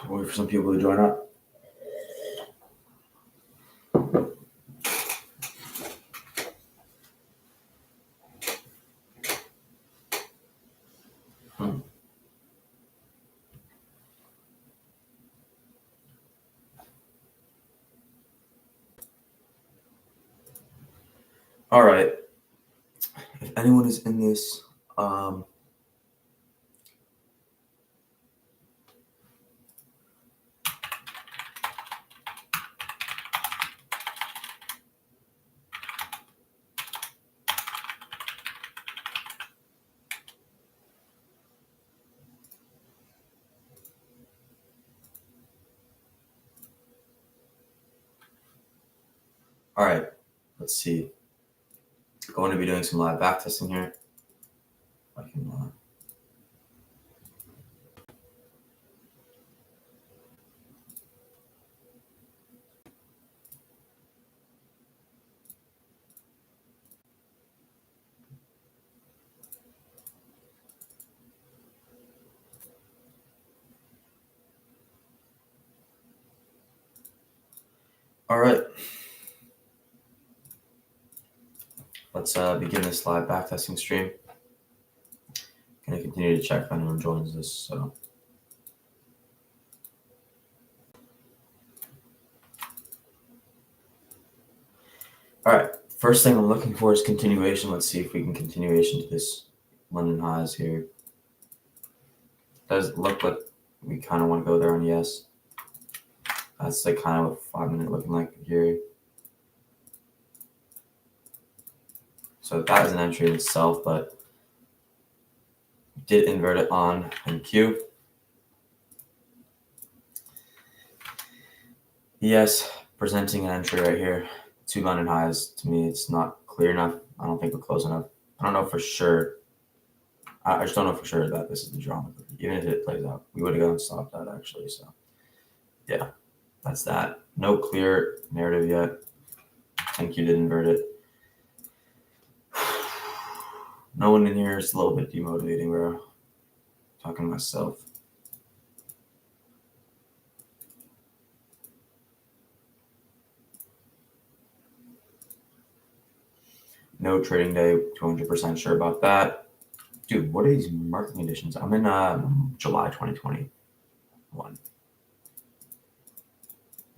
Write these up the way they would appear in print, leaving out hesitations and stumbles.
Wait for some people to join up. All right. If anyone is in this, all right. Let's see. Going to be doing some live backtesting here. I can. All right. Let's begin this live backtesting stream. Gonna continue to check if anyone joins this. So. All right. First thing I'm looking for is continuation. Let's see if we can continuation to this London highs here. Does look like we kind of want to go there on yes. That's like kind of what 5 minute looking like here. So that is an entry in itself, but did invert it on NQ. Yes, presenting an entry right here. 2 London highs. To me, it's not clear enough. I don't think we're close enough. I don't know for sure. I just don't know for sure that this is the drama. Even if it plays out, we would have gone and stopped that actually. So yeah, that's that. No clear narrative yet. NQ did invert it. No one in here is a little bit demotivating, bro. Talking to myself. No trading day, 200% sure about that. Dude, what are these market conditions? I'm in July 2021.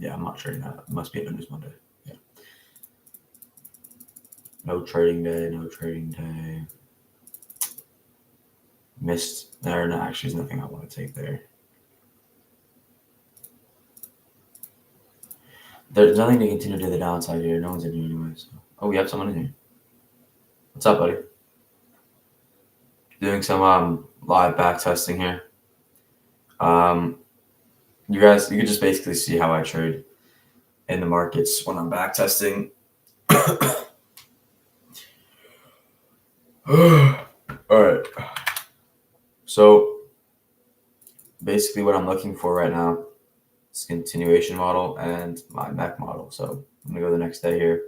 Yeah, I'm not trading that. It must be a news Monday. Yeah. No trading day, no trading day. Missed there. No, actually, there's nothing I want to take there. There's nothing to continue to the downside here. No one's in here anyway. So. Oh, we have someone in here. What's up, buddy? Doing some live back testing here. You guys, you can just basically see how I trade in the markets when I'm back testing. All right. So basically what I'm looking for right now is continuation model and my mech model. So I'm gonna go the next day here.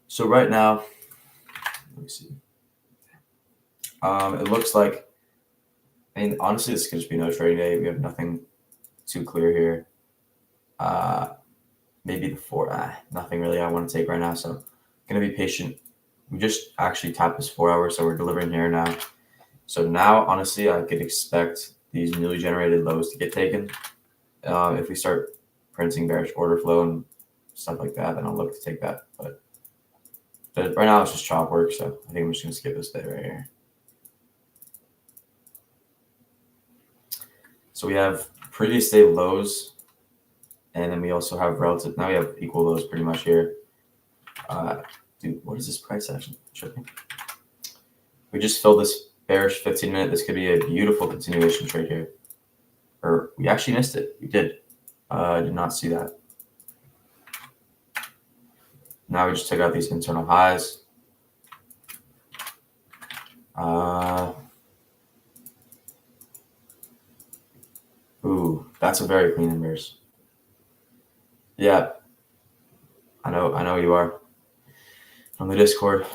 So right now, let me see. It looks like, I mean, honestly, this could just be no trading day. We have nothing too clear here. Maybe the 4, nothing really I want to take right now. So I'm gonna be patient. We just actually tapped this 4 hours, so we're delivering here now. So now, honestly, I could expect these newly generated lows to get taken. If we start printing bearish order flow and stuff like that, then I'll look to take that. But right now, it's just chop work, so I think I'm just gonna skip this day right here. So we have previous day lows, and then we also have relative. Now we have equal lows pretty much here. Dude, what is this price action? Tripping. We just filled this bearish 15-minute. This could be a beautiful continuation trade here. Or we actually missed it. We did. I did not see that. Now we just took out these internal highs. Ooh, that's a very clean inverse. Yeah, I know you are from the Discord.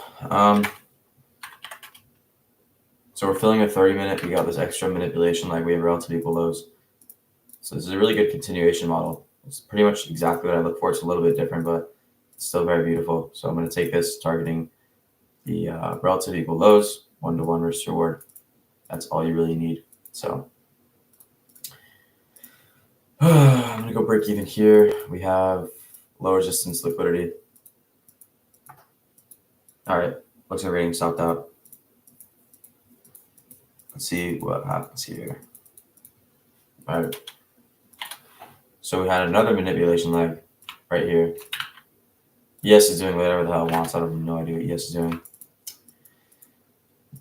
So we're filling a 30-minute. We got this extra manipulation leg. We have relative equal lows. So this is a really good continuation model. It's pretty much exactly what I look for. It's a little bit different, but it's still very beautiful. So I'm going to take this targeting the relative equal lows, 1-to-1 risk reward. That's all you really need. So I'm going to go break even here. We have low resistance liquidity. All right, looks like rating stopped out. Let's see what happens here. All right. So we had another manipulation leg right here. Yes is doing whatever the hell it wants. I have no idea what Yes is doing.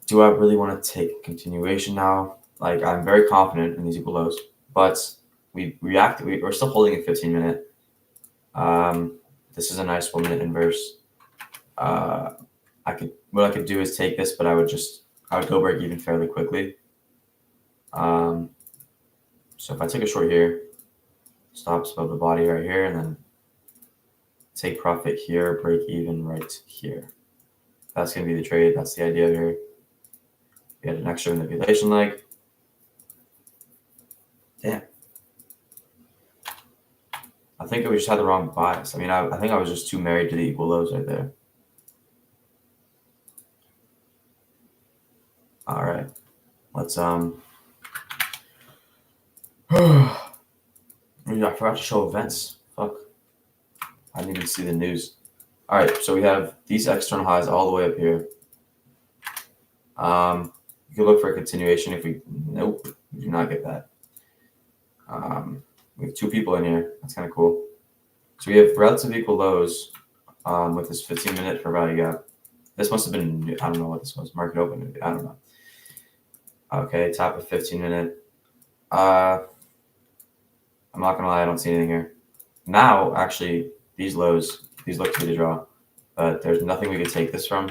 Do I really want to take a continuation now? Like, I'm very confident in these equal lows, but we're still holding a 15-minute. This is a nice 1-minute inverse. What I could do is take this, but I would go break even fairly quickly. So if I take a short here, stops above the body right here, and then take profit here, break even right here. That's going to be the trade. That's the idea here. We had an extra manipulation leg. Damn. I think we just had the wrong bias. I mean, I think I was just too married to the equal lows right there. All right. Let's I forgot to show events. Fuck. I didn't even see the news. All right, so we have these external highs all the way up here. You can look for a continuation if nope, we do not get that. We have 2 people in here. That's kind of cool. So we have relative equal lows with this 15-minute for value gap. This must have been, I don't know what this was, market open. I don't know. Okay, top of 15-minute. I'm not going to lie, I don't see anything here. Now, actually, these lows, these look to be the draw, but there's nothing we could take this from.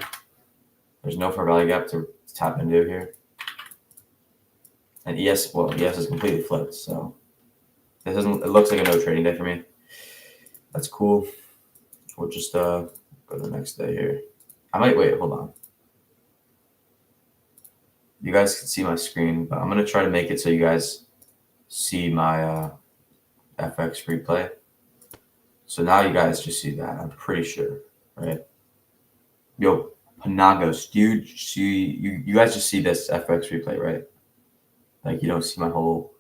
There's no fair value gap to tap into here. And ES is completely flipped, so it looks like a no trading day for me. That's cool. We'll just go to the next day here. I might wait, hold on. You guys can see my screen, but I'm gonna try to make it so you guys see my FX replay. So now you guys just see that, I'm pretty sure, right? Yo, Panagos, dude, you guys just see this FX replay, right? Like you don't see my whole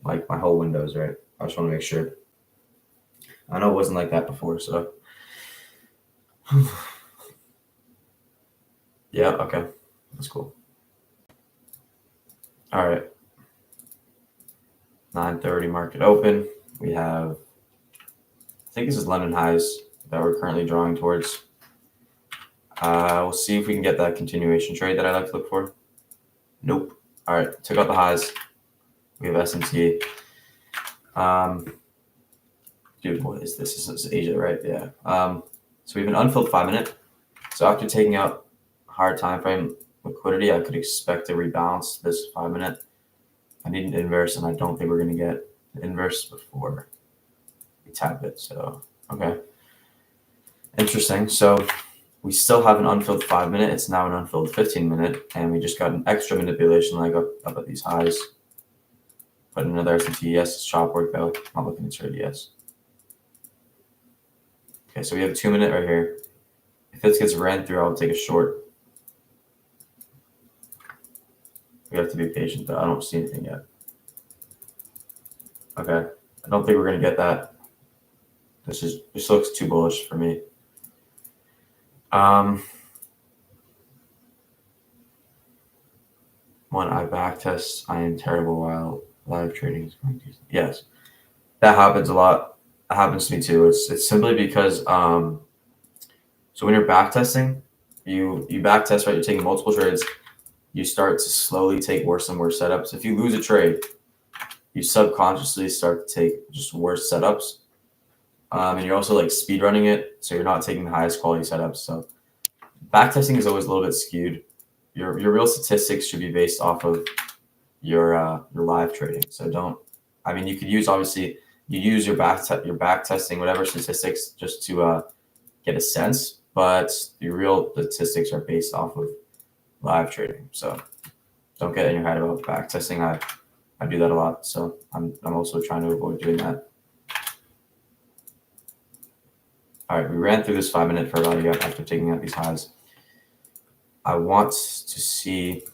windows, right? I just want to make sure. I know it wasn't like that before, so yeah, okay, that's cool. All right, 9:30 market open. We have, I think this is London highs that we're currently drawing towards. We'll see if we can get that continuation trade that I like to look for. Nope. All right, took out the highs. We have SMT. Dude, what is this? This is Asia, right? Yeah. So we have an unfilled 5-minute. So after taking out higher time frame liquidity, I could expect to rebalance this 5-minute. I need an inverse, and I don't think we're going to get the inverse before we tap it. So, okay. Interesting. So we still have an unfilled 5-minute. It's now an unfilled 15-minute, and we just got an extra manipulation leg up at these highs. Put another S&T. Yes, it's chop work though. Not looking to trade. Yes. Okay, so we have a 2-minute right here. If this gets ran through, I'll take a short. We have to be patient though. I don't see anything yet. Okay, I don't think we're gonna get that. This looks too bullish for me. When I backtest, I am terrible while live trading is going to. Yes, that happens a lot. It happens to me too. It's simply because so when you're backtesting, you backtest, right? You're taking multiple trades. You start to slowly take worse and worse setups. If you lose a trade, you subconsciously start to take just worse setups. And you're also like speed running it, so you're not taking the highest quality setups. So backtesting is always a little bit skewed. Your real statistics should be based off of your live trading. So don't. I mean, you could use obviously you use your backtesting whatever statistics just to get a sense, but the real statistics are based off of live trading. So Don't get in your head about backtesting. I do that a lot, so I'm also trying to avoid doing that. All right, we ran through this 5-minute fair value gap after taking out these highs. I want to see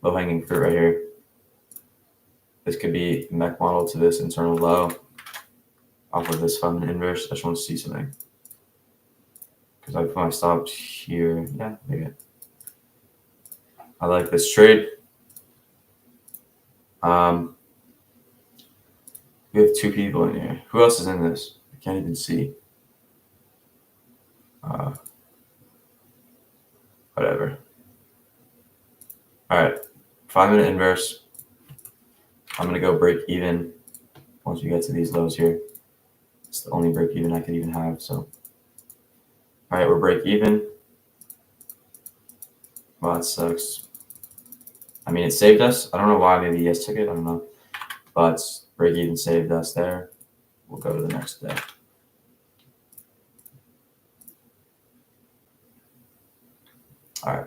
low-hanging fruit right here. This could be mech model to this internal low off of this 5-minute inverse. I just want to see something. Because I put my stop here. Yeah, maybe. I like this trade. We have 2 people in here. Who else is in this? I can't even see. Whatever. All right, 5-minute inverse. I'm gonna go break even once we get to these lows here. It's the only break even I could even have. So, all right, we're break even. Well, that sucks. I mean, it saved us. I don't know why. Maybe yes took it. I don't know. But break even saved us there. We'll go to the next day. All right.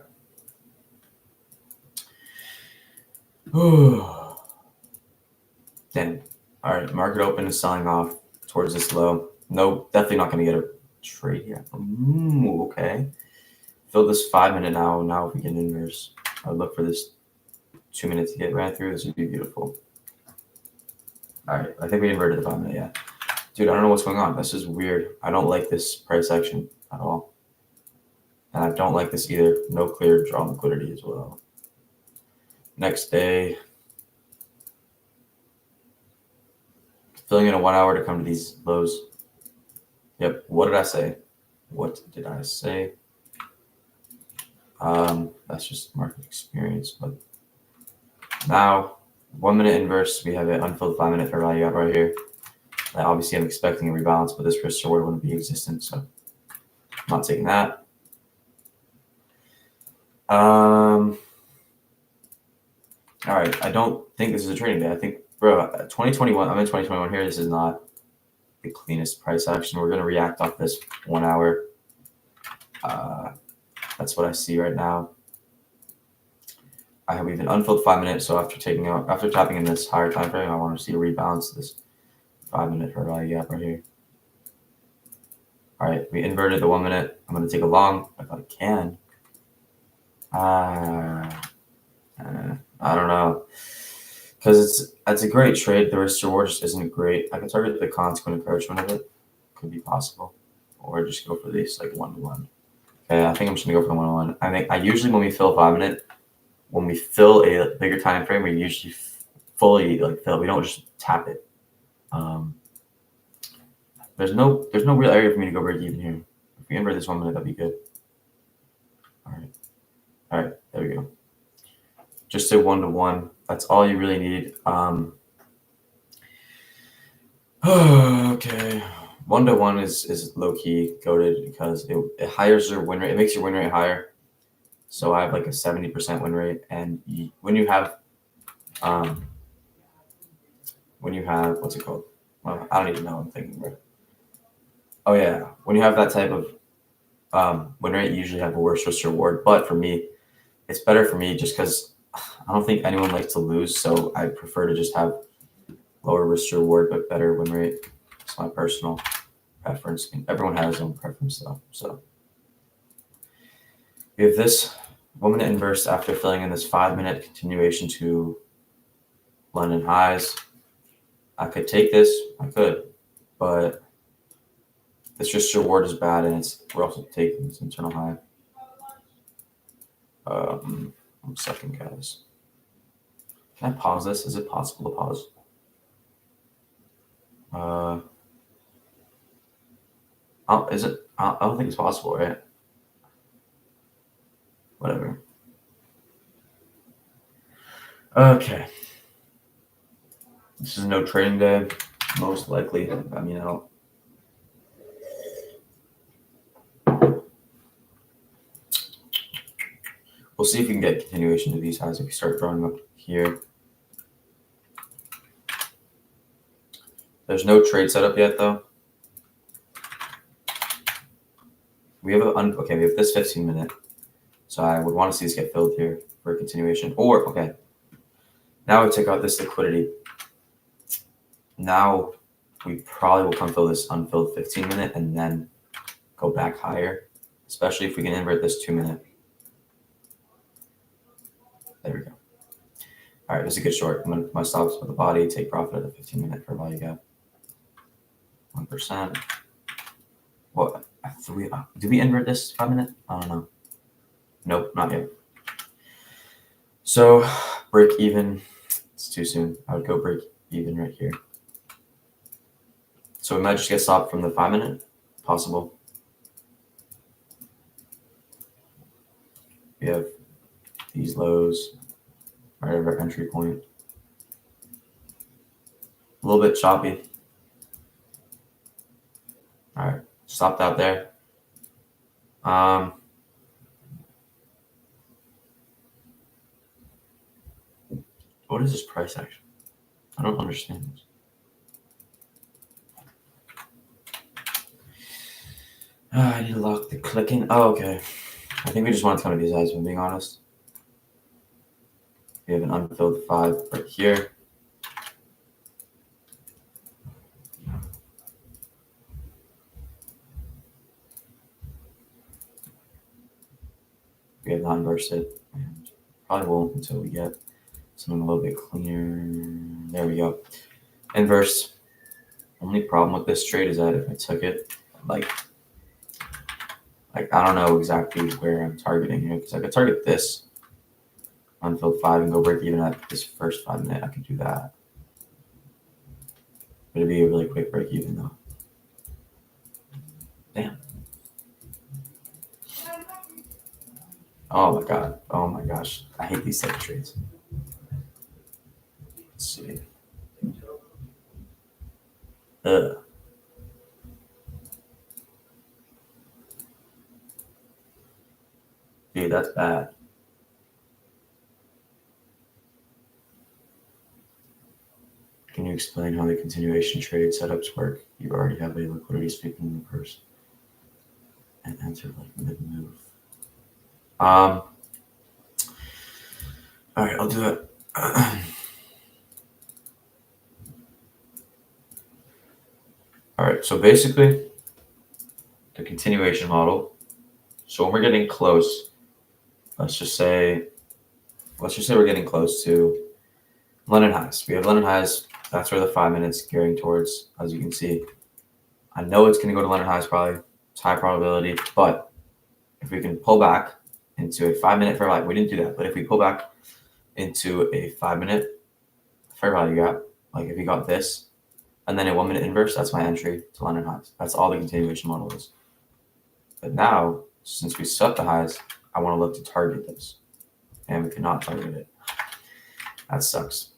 Then, all right. Market open is selling off towards this low. No, definitely not going to get a trade here. Okay. Fill this 5-minute now. Now, if we get an inverse, I would look for this 2 minutes to get ran through. This would be beautiful. All right. I think we inverted the 5-minute. Yeah. Dude, I don't know what's going on. This is weird. I don't like this price action at all. And I don't like this either. No clear draw liquidity as well. Next day. Filling in a 1 hour to come to these lows. Yep. What did I say? What did I say? That's just market experience. But now, 1 minute inverse. We have an unfilled 5-minute fair value gap right here. Obviously, I'm expecting a rebalance, but this risk reward wouldn't be existent. So I'm not taking that. All right. I don't think this is a trading day. I think, bro, 2021. I'm in 2021 here. This is not the cleanest price action. We're gonna react off this 1 hour. That's what I see right now. I have even unfilled 5 minutes. So after tapping in this higher time frame, I want to see a rebalance this 5-minute fair value gap right here. All right, we inverted the 1 minute. I'm gonna take a long if I can. I don't know, because it's a great trade. The risk reward just isn't great. I can target the consequent encouragement of it. Could be possible, or just go for these like 1-to-1. Okay, I think I'm just gonna go for the 1-to-1. I think I usually when we fill 5-minute, when we fill a bigger time frame, we usually fully fill. We don't just tap it. There's no real area for me to go break even here. If we invert this 1 minute, that'd be good. All right, there we go. Just a 1-to-1. That's all you really need. Okay, 1-to-1 is low key goated because it hires your win rate. It makes your win rate higher. So I have like a 70% win rate, and when you have what's it called? Well, I don't even know what I'm thinking, bro. Oh yeah, when you have that type of win rate, you usually have a worse risk reward. But for me, it's better for me just because I don't think anyone likes to lose, so I prefer to just have lower risk reward but better win rate. It's my personal preference. And everyone has their own preference though. So we have this 1 minute inverse after filling in this 5-minute continuation to London highs. I could take this, I could, but this risk reward is bad, and we're also taking this internal high. 1 second, guys. Can I pause this? Is it possible to pause? Is it? I don't think it's possible, right? Whatever. Okay. This is no trading day, most likely. I mean, I don't. We'll see if we can get continuation to these highs if we start throwing up here. There's no trade setup yet, though. We have we have this 15-minute. So I would want to see this get filled here for a continuation. Or, okay, now we take out this liquidity. Now we probably will come fill this unfilled 15-minute and then go back higher, especially if we can invert this 2-minute. There we go. All right, this is a good short. I'm going to put my stops with the body, take profit at the 15-minute for value gap. 1%. What? Did we invert this 5-minute? I don't know. Nope, not yet. So break even. It's too soon. I would go break even right here. So we might just get stopped from the 5-minute. Possible. We have these lows right at our entry point. A little bit choppy. All right, stopped out there. What is this price action? I don't understand this. I need to lock the clicking. Oh, okay. I think we just want to come to these eyes, if I'm being honest. We have an unfilled 5 right here. We have not inversed it. And probably won't until we get something a little bit cleaner. There we go. Inverse. Only problem with this trade is that if I took it, like I don't know exactly where I'm targeting here, because I could target this unfilled 5 and go break even at this first 5-minute. I could do that. But it'd be a really quick break even though. Damn. Oh my god. Oh my gosh. I hate these type of trades. Let's see. Ugh. Dude, that's bad. Can you explain how the continuation trade setups work? You already have a liquidity sweep in the purse and enter like mid-move. All right, I'll do it. All right, so basically the continuation model. So when we're getting close, let's just say we're getting close to London highs. We have London highs. That's where the 5-minute's gearing towards, as you can see. I know it's going to go to London highs probably. It's high probability, but if we can pull back into a 5-minute fair value, we didn't do that, but if we pull back into a 5-minute fair value gap, like if we got this, and then a 1-minute inverse, that's my entry to London highs. That's all the continuation model is. But now, since we set the highs, I want to look to target this, and we cannot target it. That sucks.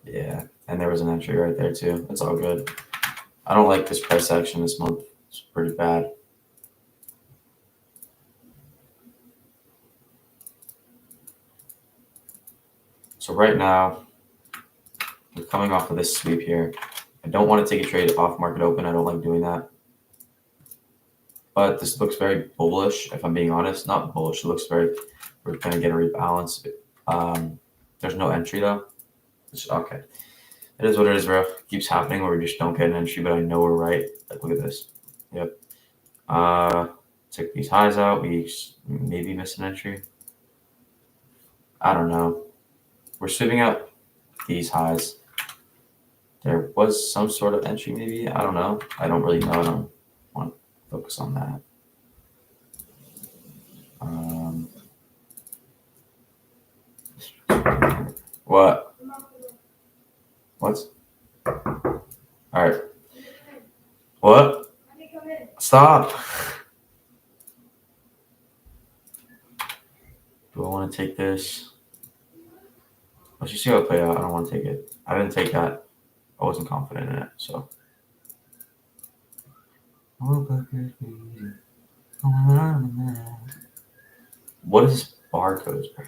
Yeah, and there was an entry right there too. It's all good. I don't like this price action this month. It's pretty bad. So right now, we're coming off of this sweep here. I don't want to take a trade off market open. I don't like doing that. But this looks very bullish, if I'm being honest. Not bullish. It looks very, we're going to get a rebalance. There's no entry though. Okay. It is what it is, bro. It keeps happening where we just don't get an entry, but I know we're right. Like, look at this. Yep. Took these highs out. We maybe missed an entry. I don't know. We're sweeping out these highs. There was some sort of entry, maybe. I don't know. I don't really know. I don't want to focus on that. What? What? All right. What? Stop. Do I want to take this? Let's just see how it play out. I don't want to take it. I didn't take that. I wasn't confident in it, so. What is barcodes, bro?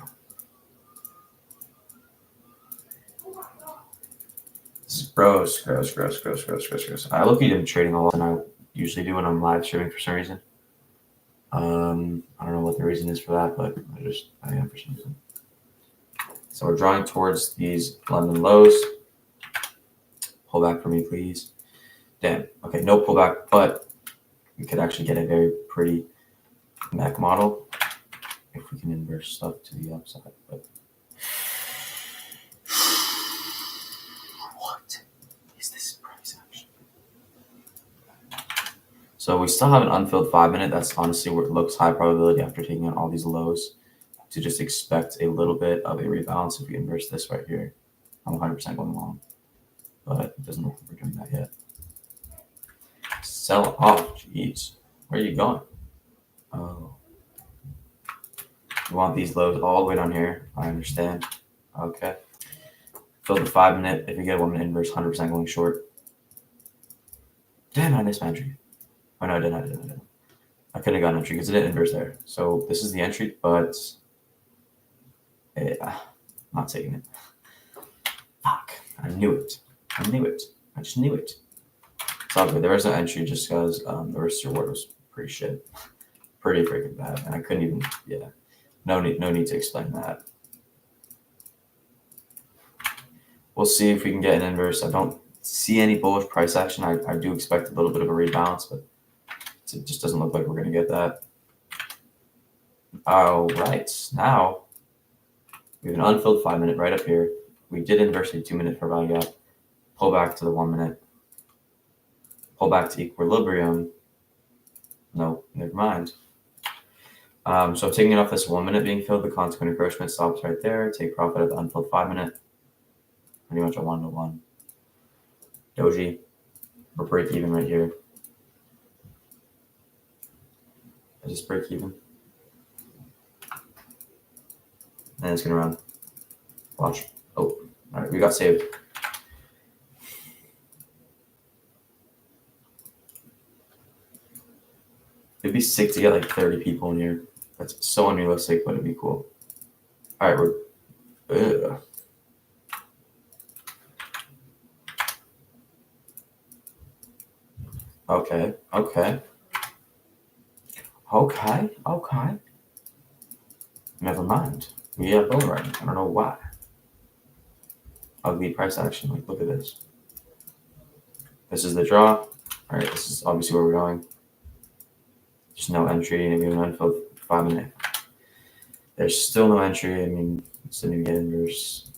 Gross. I look at him trading a lot than I usually do when I'm live streaming for some reason. I don't know what the reason is for that, but I am for some reason. So we're drawing towards these London lows. Pull back for me, please. Damn. Okay, no pullback, but we could actually get a very pretty Mac model if we can inverse stuff to the upside. But what is this price action? So we still have an unfilled 5-minute. That's honestly where it looks high probability after taking out all these lows to just expect a little bit of a rebalance if we inverse this right here. I'm 100% going long, but it doesn't look like we're doing that yet. Sell off. Jeez. Where are you going? Oh. You want these lows all the way down here. I understand. Okay. Fill the 5-minute. If you get a 1-minute inverse, 100% going short. Damn, I missed my entry. Oh, no, I didn't. I couldn't have gotten entry because it didn't inverse there. So this is the entry, but I'm not taking it. Fuck. I knew it. I just knew it. It's all good. There was no entry just because the risk reward was pretty shit. Pretty freaking bad. And I couldn't even, yeah. No need to explain that. We'll see if we can get an inverse. I don't see any bullish price action. I do expect a little bit of a rebalance, but it just doesn't look like we're going to get that. All right. Now, we have an unfilled 5-minute right up here. We did inverse a 2-minute for value gap. Pull back to the 1-minute. Pull back to equilibrium. No, never mind. So I'm taking it off this 1-minute being filled. The consequent encroachment stops right there. Take profit at the unfilled 5-minute. Pretty much a 1-to-1. Doji. We're break even right here. I just break even. And it's gonna run. Watch. Oh, all right, we got saved. It'd be sick to get like 30 people in here. That's so unrealistic, but it'd be cool. All right, we're. Ugh. Okay. Never mind. We are bull running. I don't know why. Ugly price action. Like, look at this. This is the draw. All right, this is obviously where we're going. There's no entry, and we have an unfilled 5-minute. There's still no entry. I mean, it's didn't even get inverse.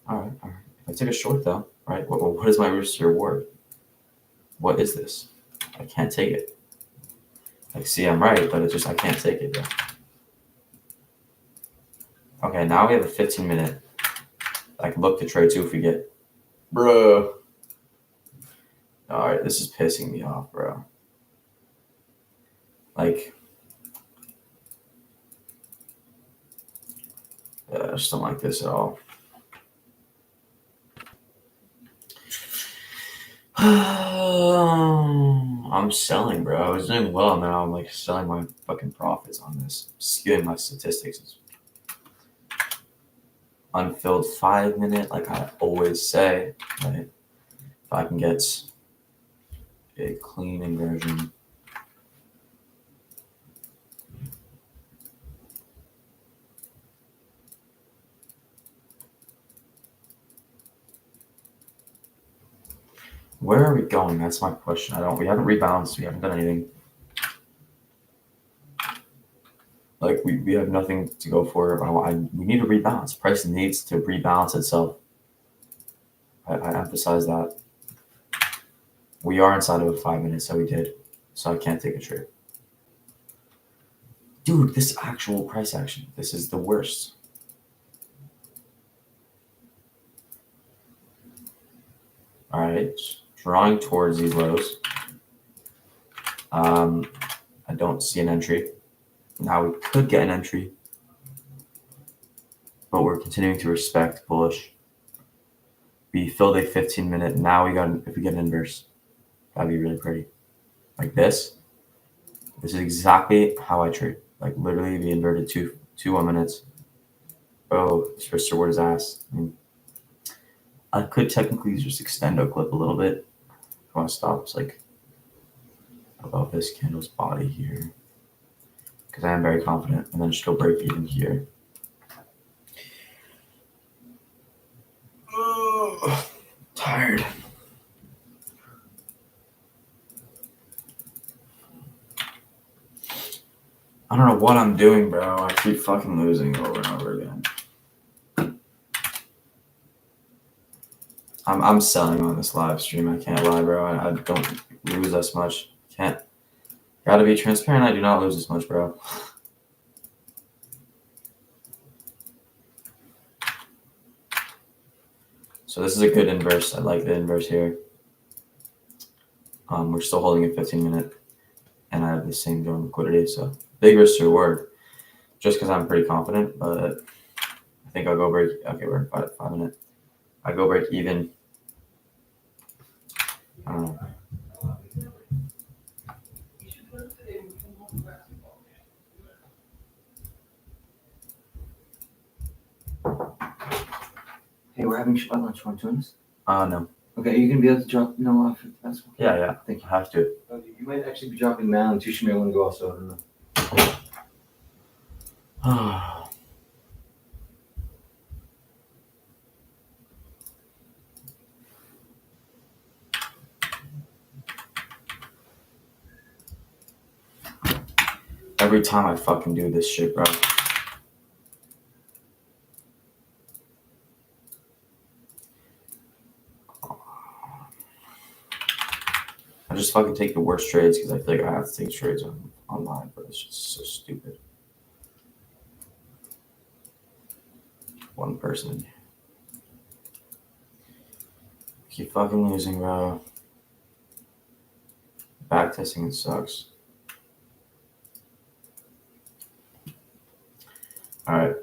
All right. If I take a short though, right? What is my risk reward? What is this? I can't take it. Like, see, I'm right, but it's just I can't take it. Though. Okay, now we have a 15-minute. I can look to trade too if we get, bro. All right, this is pissing me off, bro. Like, I just don't like this at all. I'm selling, bro. I was doing well, and now I'm like selling my fucking profits on this, skewing my statistics. Unfilled 5-minute, like I always say, right? If I can get a clean inversion. Where are we going? That's my question. We haven't rebalanced. We haven't done anything. Like, we have nothing to go for. We need to rebalance. Price needs to rebalance itself. I emphasize that. We are inside of a 5-minute, so we did. So I can't take a trade. Dude, this actual price action. This is the worst. All right. Drawing towards these lows. I don't see an entry. Now we could get an entry, but we're continuing to respect bullish. We filled a 15-minute. Now if we get an inverse, that'd be really pretty. Like this. This is exactly how I trade. Like literally, we inverted two 1 minutes. Oh, this risk reward is ass. I mean, I could technically just extend our clip a little bit. I want to stop like above this candle's body here because I am very confident, and then just go break even here. Tired. I don't know what I'm doing, bro. I keep fucking losing over and over again. I'm selling on this live stream. I can't lie, bro. I don't lose as much. Can't. Gotta be transparent. I do not lose as much, bro. So this is a good inverse. I like the inverse here. We're still holding a 15-minute, and I have the same zone liquidity. So big risk to reward, just because I'm pretty confident. But I think I'll go break. Okay, we're in 5 minute. I go break even. I don't know. Hey, we're having lunch. Want to join us? No. Okay, are you gonna be able to drop Noah off at the basketball? Yeah. Thank you. I have to. Okay, you might actually be dropping Mal, and Tusha may want to go also. I don't know. Every time I fucking do this shit, bro. I just fucking take the worst trades because I feel like I have to take trades online, but it's just so stupid. One person. Keep fucking losing, bro. Backtesting, it sucks. Alright.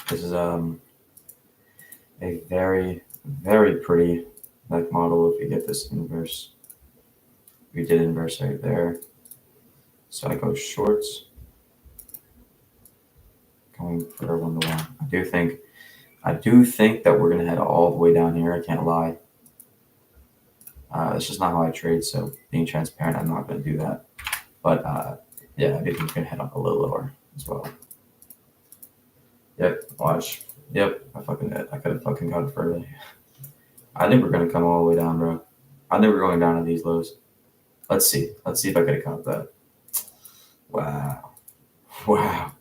This is a very, very pretty neck model if we get this inverse. We did inverse right there. So I go shorts. Going for a 1-to-1. I do think that we're gonna head all the way down here. I can't lie. It's just not how I trade, so being transparent, I'm not gonna do that. But yeah, I do think we're gonna head up a little lower as well. Yep, watch. Yep, I could have fucking gone further. I think we're gonna come all the way down, bro. I think we're going down to these lows. Let's see. Let's see if I could have caught that. Wow. Wow.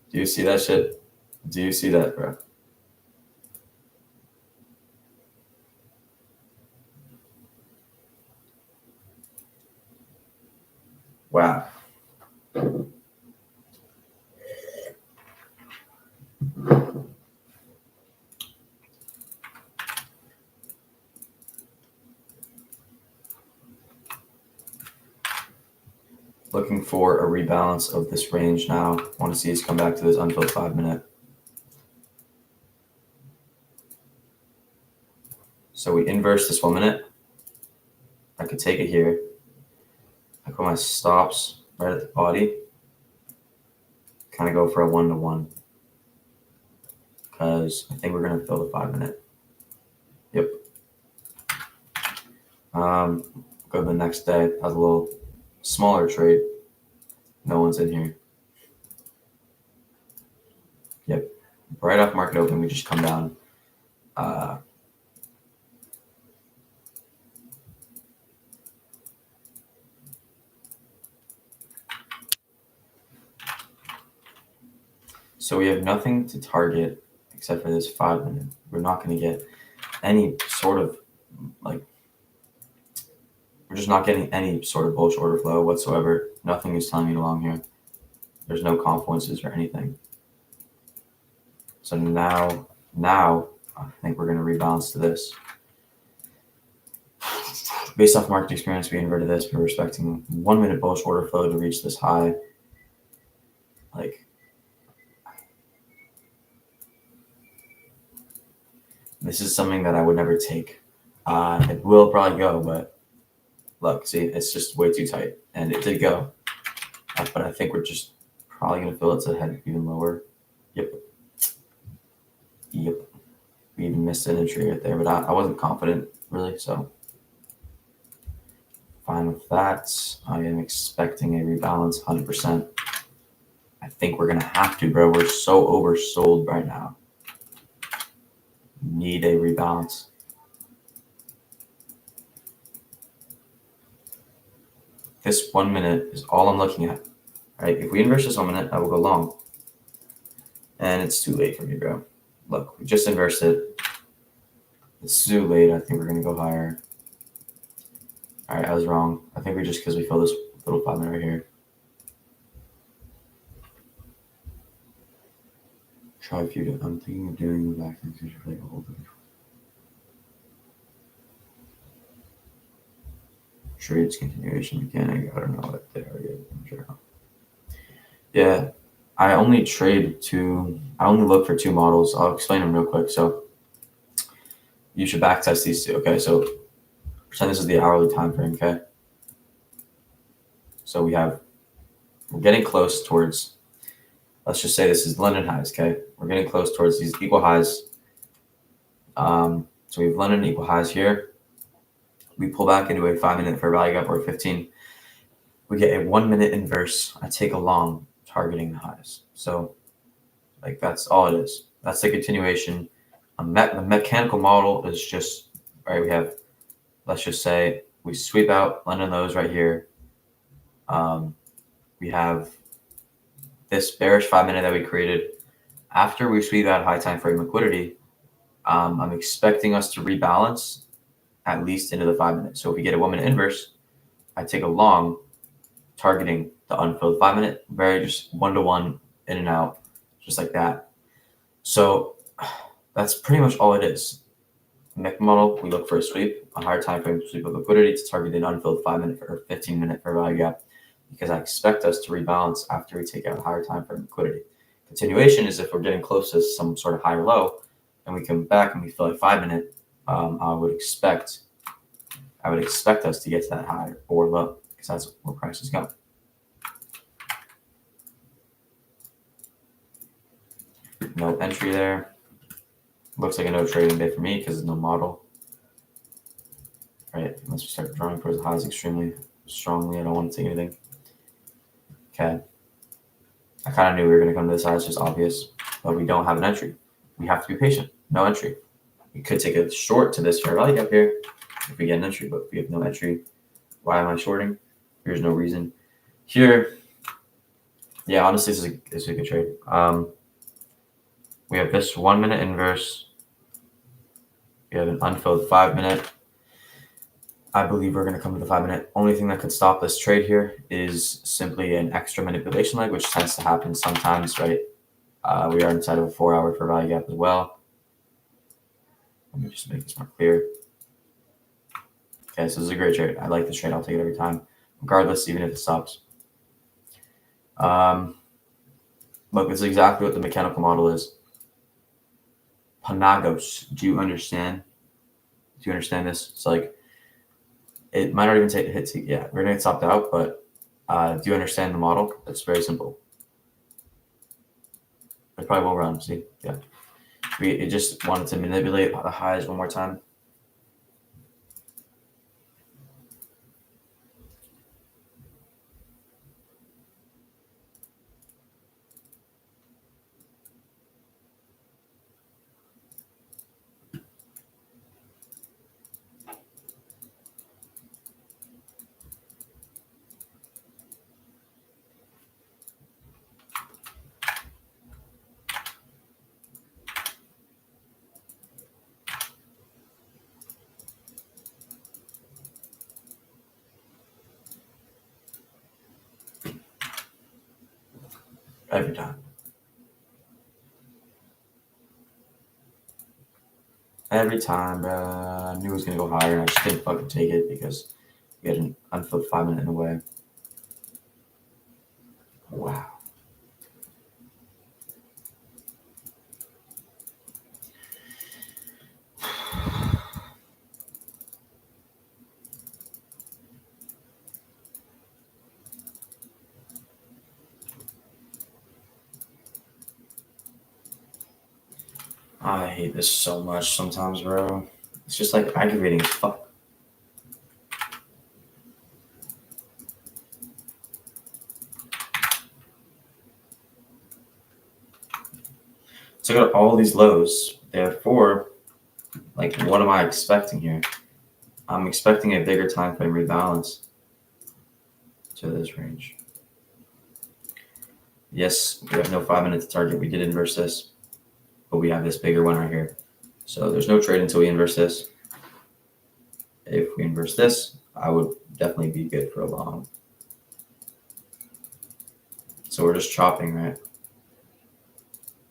Do you see that shit? Do you see that, bro? Wow. Looking for a rebalance of this range now. Want to see us come back to this unfilled 5-minute. So we inverse this 1 minute. I could take it here. I put my stops right at the body. Kind of go for a 1-to-1. Because I think we're going to fill the 5-minute. Yep. Go to the next day. Has a little smaller trade. No one's in here. Yep. Right off market open, we just come down. So we have nothing to target except for this 5-minute. We're not going to get any sort of like, we're just not getting any sort of bullish order flow whatsoever. Nothing is telling me to long here. There's no confluences or anything. So now I think we're going to rebalance to this. Based off market experience, we inverted this. We're expecting 1 minute bullish order flow to reach this high. Like, this is something that I would never take. It will probably go, but look, see, it's just way too tight, and it did go, but I think we're just probably gonna fill it to head even lower. Yep. We even missed an entry right there, but I wasn't confident really, so fine with that. I am expecting a rebalance 100%. I think we're gonna have to, bro. We're so oversold right now. Need a rebalance. This 1 minute is all I'm looking at. Right? If we inverse this 1 minute, I will go long. And it's too late for me, bro. Look, we just inversed it. It's too late. I think we're gonna go higher. All right, I was wrong. I think because we fill this little 5 minute right here. Try if you. I'm thinking of doing the back end because you're like a whole thing. Trades continuation mechanic. I don't know what they are yet. I'm sure. Yeah, I only look for two models. I'll explain them real quick. So you should backtest these two. Okay, so pretend this is the hourly time frame. Okay, so we're getting close towards. Let's just say this is London highs. Okay, we're getting close towards these equal highs. So we have London equal highs here. We pull back into a 5 minute fair value gap or 15. We get a 1 minute inverse. I take a long targeting the highs. So like that's all it is. That's the continuation. The mechanical model is just, right, we have, let's just say we sweep out London lows right here. We have this bearish 5 minute that we created. After we sweep out high time frame liquidity, I'm expecting us to rebalance at least into the 5 minutes. So if we get a 1 minute inverse, I take a long targeting the unfilled 5 minute, very just 1-to-1 in and out, just like that. So that's pretty much all it is. Mech model, we look for a sweep, a higher time frame sweep of liquidity to target an unfilled 5 minute or 15 minute fair value gap, because I expect us to rebalance after we take out a higher time frame liquidity. Continuation is if we're getting close to some sort of higher low and we come back and we fill a 5 minute, I would expect us to get to that high or low, because that's where prices go. No entry there. Looks like a no trading day for me because there's no model. Right, unless we start drawing towards the highs extremely strongly, I don't want to take anything. Okay. I kind of knew we were going to come to this side. It's just obvious, but we don't have an entry. We have to be patient. No entry. We could take a short to this fair value gap here if we get an entry, but if we have no entry, why am I shorting? There's no reason. Here, yeah, honestly, this is a good trade. We have this 1 minute inverse. We have an unfilled 5 minute. I believe we're going to come to the 5 minute. Only thing that could stop this trade here is simply an extra manipulation leg, which tends to happen sometimes, right? We are inside of a 4 hour fair value gap as well. Let me just make this more clear. Okay, so this is a great trade. I like this trade. I'll take it every time, regardless, even if it stops. Look, this is exactly what the mechanical model is. Panagos. Do you understand? Do you understand this? It's like, it might not even take a hit. Yeah, we're going to get stopped out, but do you understand the model? It's very simple. It probably will run. See? Yeah. It just wanted to manipulate the highs one more time. Every time. Every time, I knew it was going to go higher, and I just didn't fucking take it because we had an unfilled 5 minute in the way. Wow. I hate this so much sometimes, bro. It's just like aggravating as fuck. So I got all these lows. Therefore, like, what am I expecting here? I'm expecting a bigger time frame rebalance to this range. Yes, we have no 5 minute to target. We did inverse this, but we have this bigger one right here. So there's no trade until we inverse this. If we inverse this, I would definitely be good for a long. So we're just chopping, right?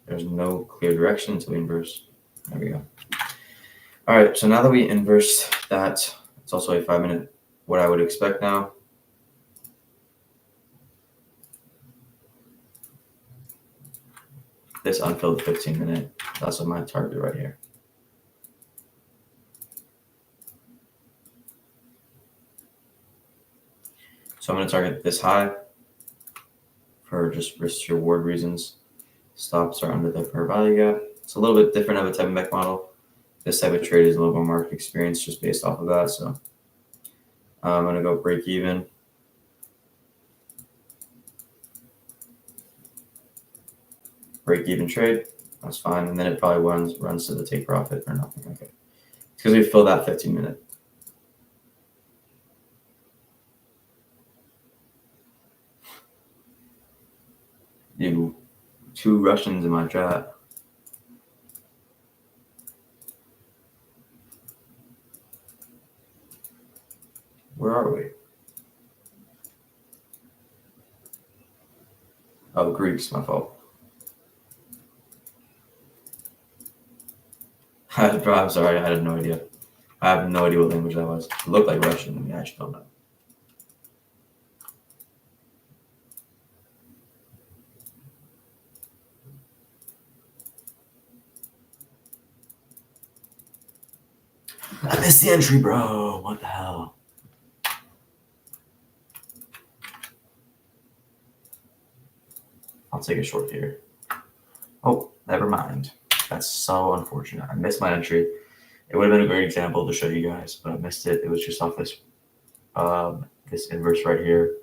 There's no clear direction until we inverse. There we go. All right, so now that we inverse that, it's also a 5 minute, what I would expect now. This unfilled 15 minute, that's my target right here. So I'm going to target this high for just risk reward reasons. Stops are under the fair value gap. It's a little bit different of a type of mech model. This type of trade is a little more market experience just based off of that. So I'm going to go break even. Break even trade. That's fine. And then it probably runs to the take profit or nothing. Okay. It's because we filled that 15 minute. You, 2 Russians in my chat. Where are we? Oh, Greeks, my fault. I'm sorry, I had no idea. I have no idea what language that was. It looked like Russian to me, I actually don't know. I missed the entry, bro. What the hell? I'll take a short here. Oh, never mind. That's so unfortunate. I missed my entry. It would have been a great example to show you guys, but I missed it. It was just off this this inverse right here.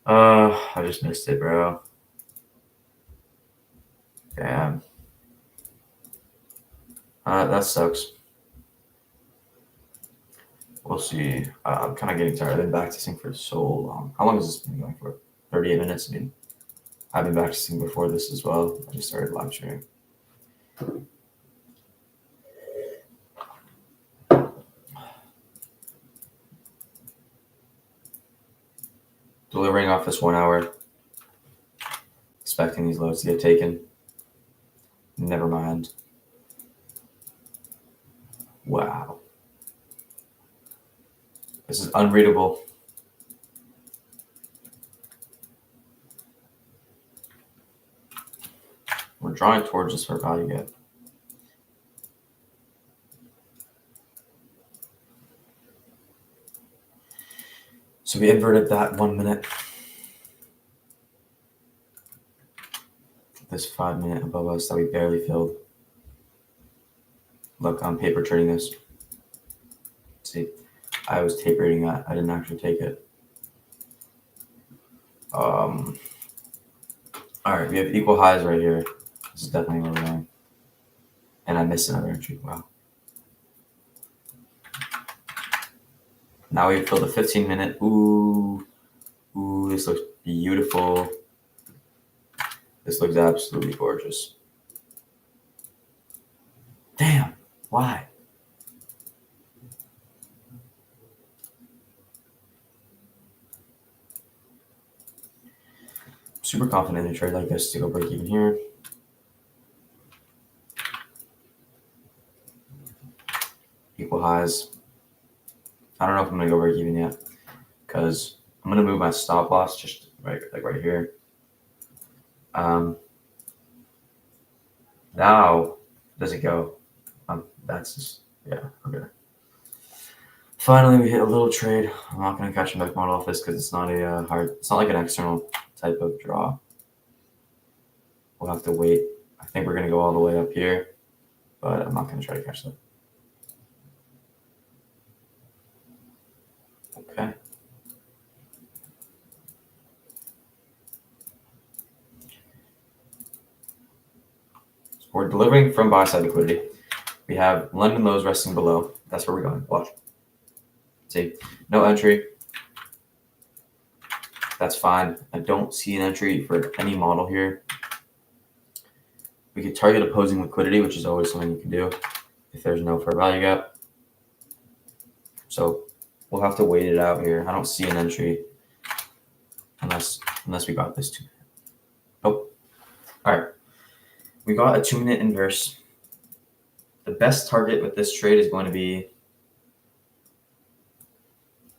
I just missed it, bro. Damn. That sucks. We'll see. I'm kind of getting tired. I've been backtesting for so long. How long has this been going for? 38 minutes. I mean, I've been backtesting before this as well. I just started live streaming. Delivering off this 1 hour. Expecting these loads to get taken. Never mind. Wow. This is unreadable. We're drawing towards this for value gap. So we inverted that 1 minute. This 5 minute above us that we barely filled. Look, I'm paper trading this. See, I was tape rating that. I didn't actually take it. All right, we have equal highs right here. This is definitely where we're going. And I missed another entry. Wow. Now we filled the 15 minute. Ooh, this looks beautiful. This looks absolutely gorgeous. Damn, why? Super confident in a trade like this to go break even here. Equal highs. I don't know if I'm gonna go break even yet because I'm gonna move my stop loss just right here. Now does it go? That's just, yeah, okay. Finally, we hit a little trade. I'm not gonna catch a mech model off this because it's not it's not like an external type of draw. We'll have to wait. I think we're going to go all the way up here, but I'm not going to try to catch that. Okay. So we're delivering from buy side liquidity. We have London lows resting below. That's where we're going. Watch. See, no entry. That's fine. I don't see an entry for any model here. We could target opposing liquidity, which is always something you can do if there's no fair value gap. So we'll have to wait it out here. I don't see an entry unless we got this 2 minute. Oh, all right. We got a 2 minute inverse. The best target with this trade is going to be,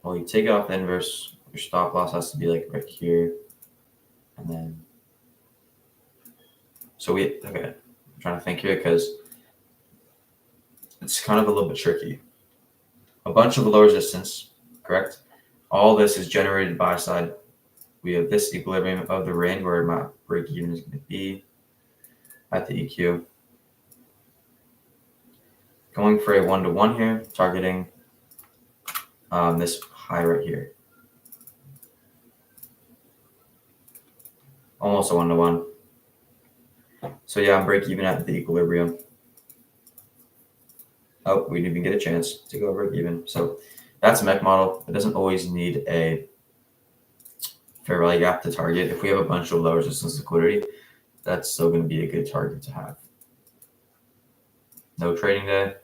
well, you take it off the inverse. Your stop loss has to be like right here, and then. So okay, I'm trying to think here because it's kind of a little bit tricky. A bunch of low resistance, correct? All this is generated buy side. We have this equilibrium of the range where my break even is going to be at the EQ. Going for a 1-to-1 here, targeting this high right here. Almost a 1-to-1. So yeah, I'm break even at the equilibrium. Oh, we didn't even get a chance to go break even. So that's a mech model. It doesn't always need a fair value gap to target. If we have a bunch of low resistance liquidity, that's still going to be a good target to have. No trading day.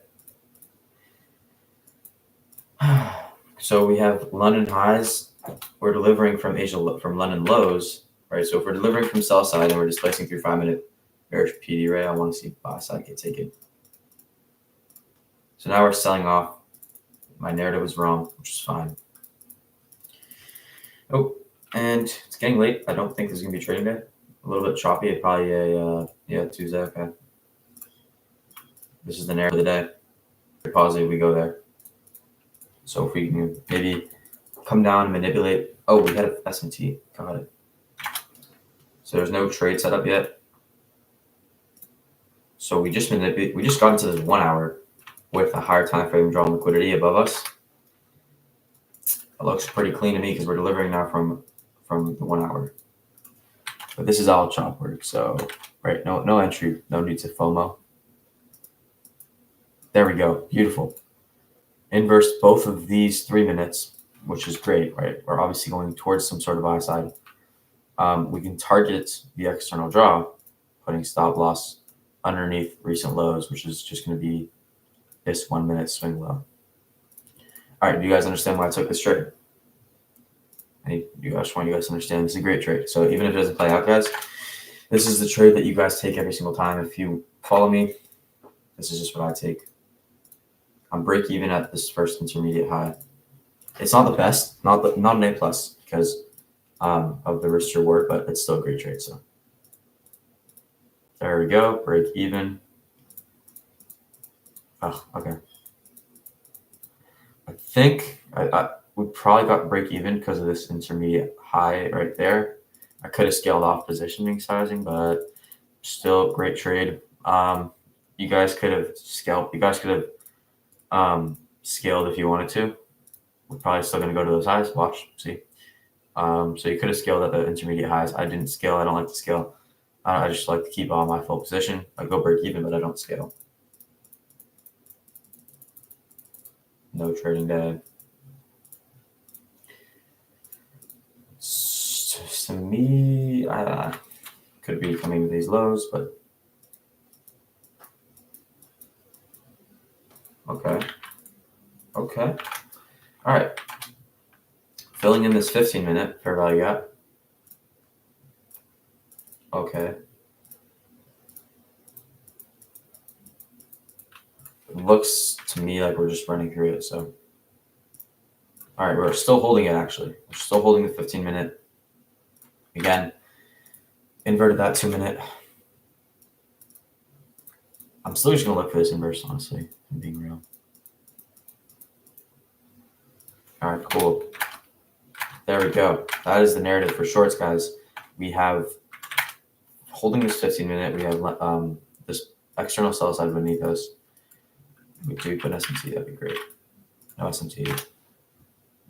So we have London highs. We're delivering from London lows, right? So if we're delivering from sell side and we're displacing through 5 minute bearish PD ray, I want to see buy side get taken. So now we're selling off. My narrative was wrong, which is fine. Oh, and it's getting late. I don't think there's going to be trading day. A little bit choppy. Probably a Tuesday. Okay. This is the narrative of the day. If positive, we go there. So if we can maybe come down and manipulate. Oh, we had an S&T. Got it. So there's no trade set up yet. So we just got into this 1 hour with a higher time frame drawn liquidity above us. It looks pretty clean to me because we're delivering now from the 1 hour. But this is all chop work, so right, no entry, no need to FOMO. There we go, beautiful. Inverse both of these 3 minutes, which is great, right? We're obviously going towards some sort of buy side. We can target the external draw, putting stop loss underneath recent lows, which is just going to be this 1 minute swing low. All right, do you guys understand why I took this trade? I just want you guys to understand this is a great trade. So even if it doesn't play out, guys, this is the trade that you guys take every single time. If you follow me, this is just what I take. I'm break even at this first intermediate high. It's not the best, not an A plus because of the risk reward, but it's still a great trade. So there we go, break even. Oh, okay. I think we probably got break even because of this intermediate high right there. I could have scaled off positioning sizing, but still great trade. You guys could have scaled. You guys could have scaled if you wanted to. We're probably still going to go to those highs. Watch, see. So you could have scaled at the intermediate highs. I didn't scale. I don't like to scale. I just like to keep on my full position. I go break even, but I don't scale. No trading day. To me, could be coming to these lows, but okay. All right. Filling in this 15-minute fair value gap. Okay. It looks to me like we're just running through it. So, all right, we're still holding it. Actually, we're still holding the 15-minute. Again, inverted that 2 minute. I'm still just gonna look for this inverse, honestly, if I'm being real. All right, cool. There we go. That is the narrative for shorts, guys. We have holding this 15-minute, we have this external sell side beneath us. We do put an SMT, that'd be great. No SMT.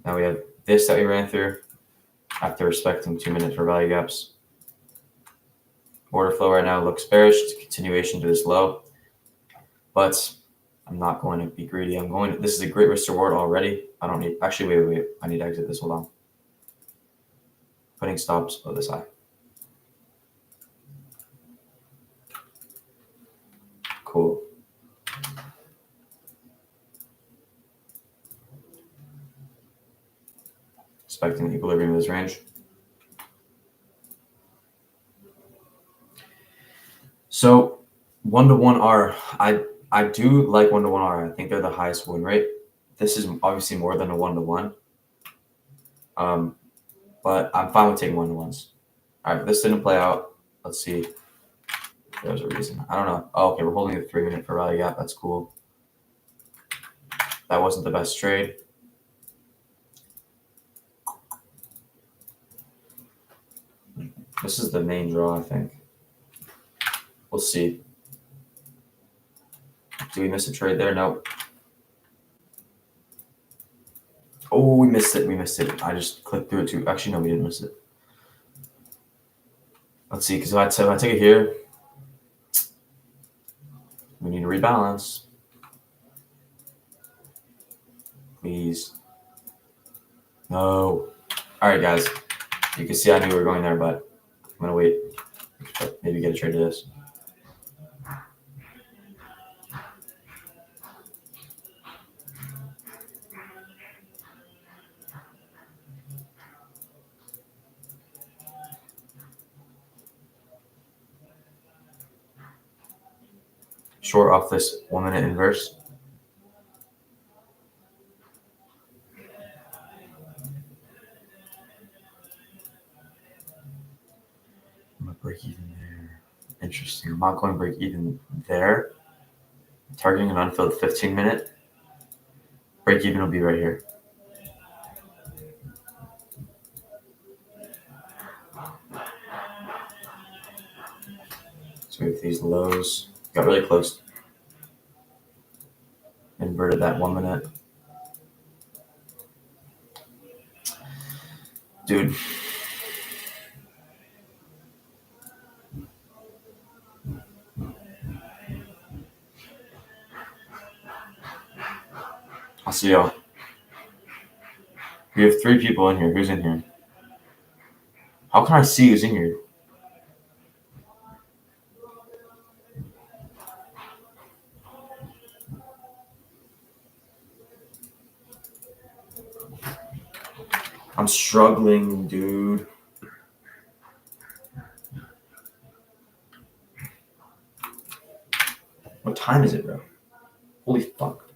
Now we have this that we ran through after respecting 2 minutes for value gaps. Order flow right now looks bearish. It's a continuation to this low, but I'm not going to be greedy. This is a great risk reward already. I don't need, actually, wait. I need to exit this. Hold on. Putting stops below this high. Cool. Expecting equilibrium of this range. So 1-to-1 R, I do like 1-to-1 R. I think they're the highest win rate. This is obviously more than a 1-to-1. But I'm fine with taking 1-to-1s. All right, this didn't play out. Let's see. There's a reason. I don't know. Oh, okay, we're holding the 3-minute for value gap. That's cool. That wasn't the best trade. This is the main draw, I think. We'll see. Do we miss a trade there? Nope. Oh, we missed it. I just clicked through it too. Actually, no, we didn't miss it. Let's see, because if I take it here, we need to rebalance. Please. No. All right, guys. You can see I knew we were going there, but I'm going to wait. Maybe get a trade to this. Short off this 1-minute inverse. I'm going to break even there. Interesting. I'm not going to break even there. Targeting an unfilled 15-minute. Break even will be right here. So we have these lows. Got really close. Inverted that 1-minute. Dude. I'll see y'all. We have 3 people in here. Who's in here? How can I see who's in here? I'm struggling, dude. What time is it, bro? Holy fuck.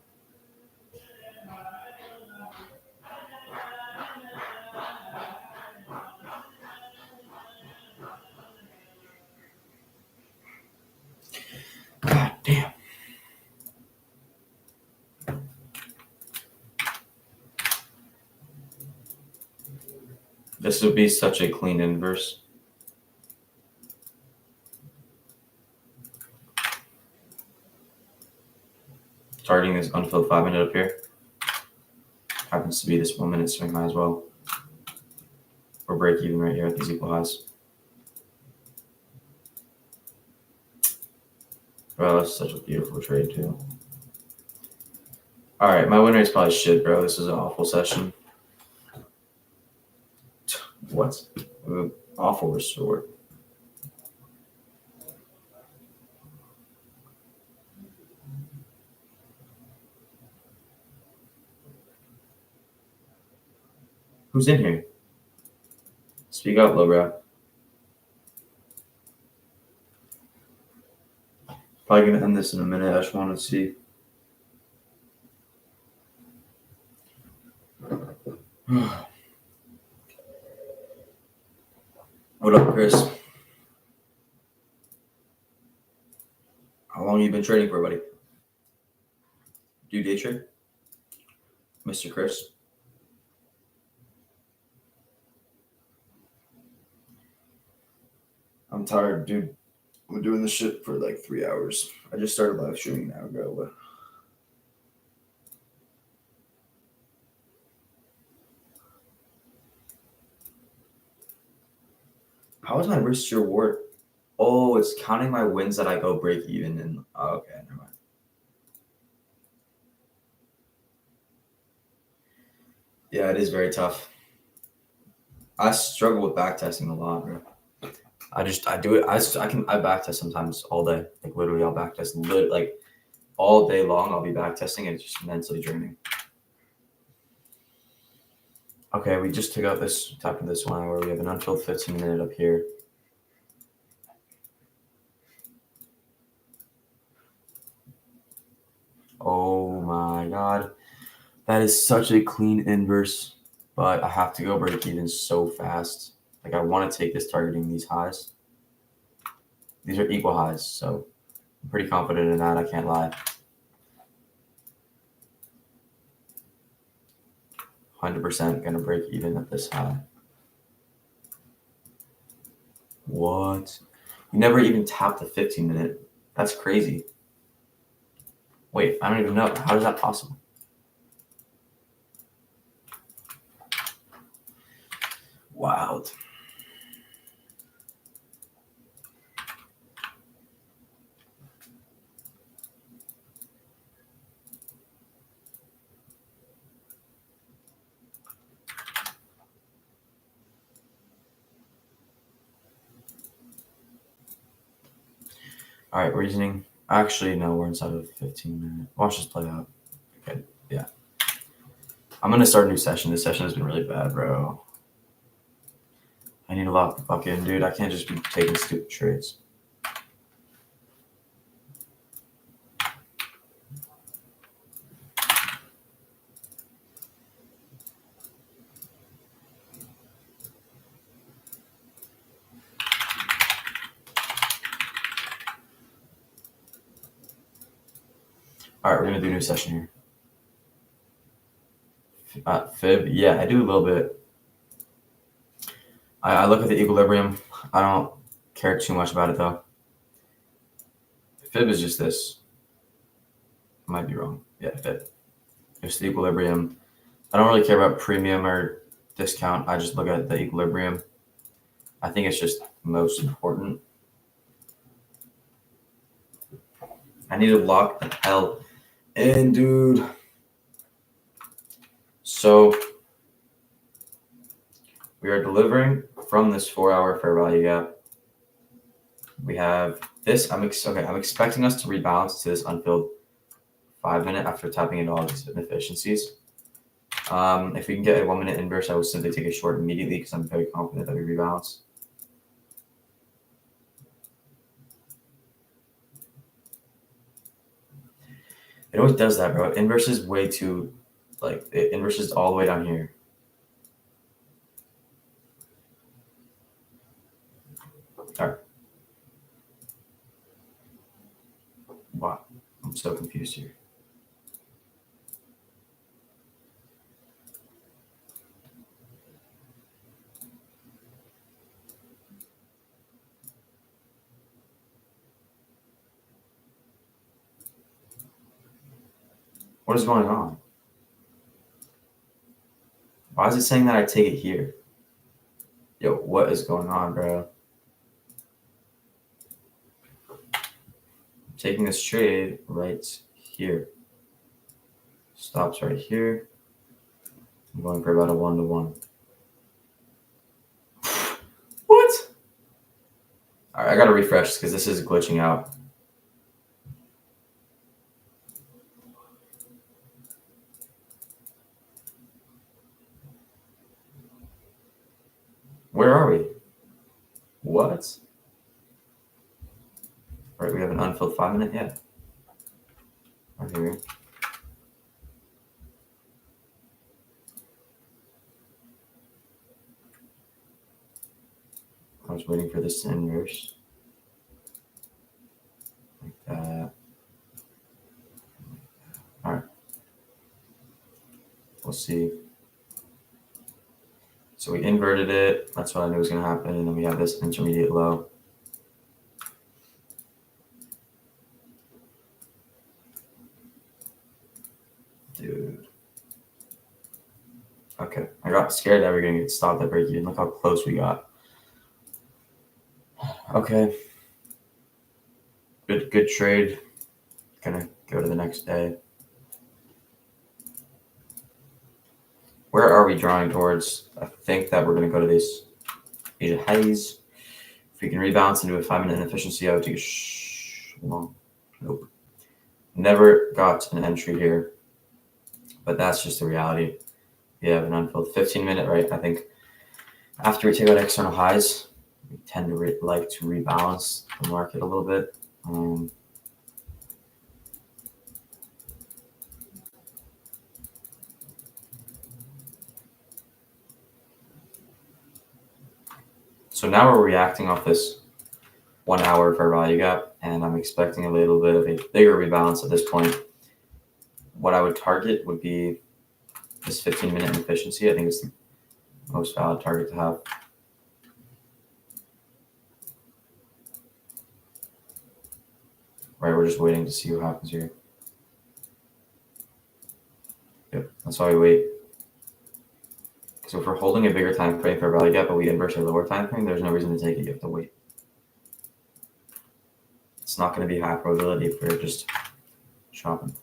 God damn. This would be such a clean inverse. Targeting this unfilled 5-minute up here. Happens to be this 1-minute swing high as well. Or break even right here at these equal highs. Bro, that's such a beautiful trade too. Alright, my win rate's probably shit, bro. This is an awful session. What? Awful resort. Who's in here? Speak up, lowbrow. Probably gonna end this in a minute. I just want to see. What up, Chris? How long you been trading for, buddy? Do you day trade? Mr. Chris? I'm tired, dude. We're doing this shit for like 3 hours. I just started live streaming an hour ago, but how is my wrist your ward? Oh, it's counting my wins that I go break even in. Oh, okay, never mind. Yeah, it is very tough. I struggle with backtesting a lot, bro. I do it. I backtest sometimes all day. Like literally, I'll backtest like all day long. I'll be backtesting, and it's just mentally draining. Okay, we just took out this top of this 1 hour. We have an unfilled 15-minute up here. Oh my god. That is such a clean inverse, but I have to go break even so fast. Like I want to take this targeting these highs. These are equal highs, so I'm pretty confident in that. I can't lie. 100% gonna break even at this high. What? You never even tapped the 15-minute. That's crazy. Wait, I don't even know. How is that possible? Wild. All right, reasoning. Actually, no, we're inside of 15-minute. Watch this play out. Okay, yeah. I'm gonna start a new session. This session has been really bad, bro. I need a lot of fucking dude. I can't just be taking stupid trades. All right, we're gonna do a new session here. Fib, yeah, I do a little bit. I look at the equilibrium. I don't care too much about it though. Fib is just this. I might be wrong. Yeah, Fib. Just the equilibrium. I don't really care about premium or discount. I just look at the equilibrium. I think it's just most important. I need to lock the hell in, dude. So we are delivering from this 4-hour fair value gap. We have this. I'm expecting us to rebalance to this unfilled 5-minute after tapping into all these inefficiencies. If we can get a 1-minute inverse, I will simply take a short immediately because I'm very confident that we rebalance. It always does that, bro. Inverse is way too, like, it inverses all the way down here. All right. Wow. I'm so confused here. What is going on? Why is it saying that I take it here? Yo, what is going on, bro? I'm taking this trade right here. Stops right here. I'm going for about a 1-to-1. What? All right, I gotta refresh because this is glitching out. Where are we? What? All right, we have an unfilled 5-minute. Yeah. Right here. I was waiting for this to inverse. Like that. All right. We'll see. So we inverted it. That's what I knew was going to happen. And then we have this intermediate low. Dude. Okay, I got scared that we are gonna get stopped at break even. Look how close we got. Okay. Good trade. Gonna go to the next day. Where are we drawing towards? I think that we're gonna go to this Asia highs. If we can rebalance into a 5-minute inefficiency, I would take a long. Nope. Never got an entry here, but that's just the reality. We have an unfilled 15-minute, right? I think after we take out external highs, we tend to like to rebalance the market a little bit. So now we're reacting off this 1 hour fair value gap, and I'm expecting a little bit of a bigger rebalance at this point. What I would target would be this 15-minute inefficiency. I think it's the most valid target to have. Right, we're just waiting to see what happens here. Yep, that's why we wait. So if we're holding a bigger time frame for value gap, but we inverse a lower time frame, there's no reason to take it. You have to wait. It's not going to be high probability if we're just shopping.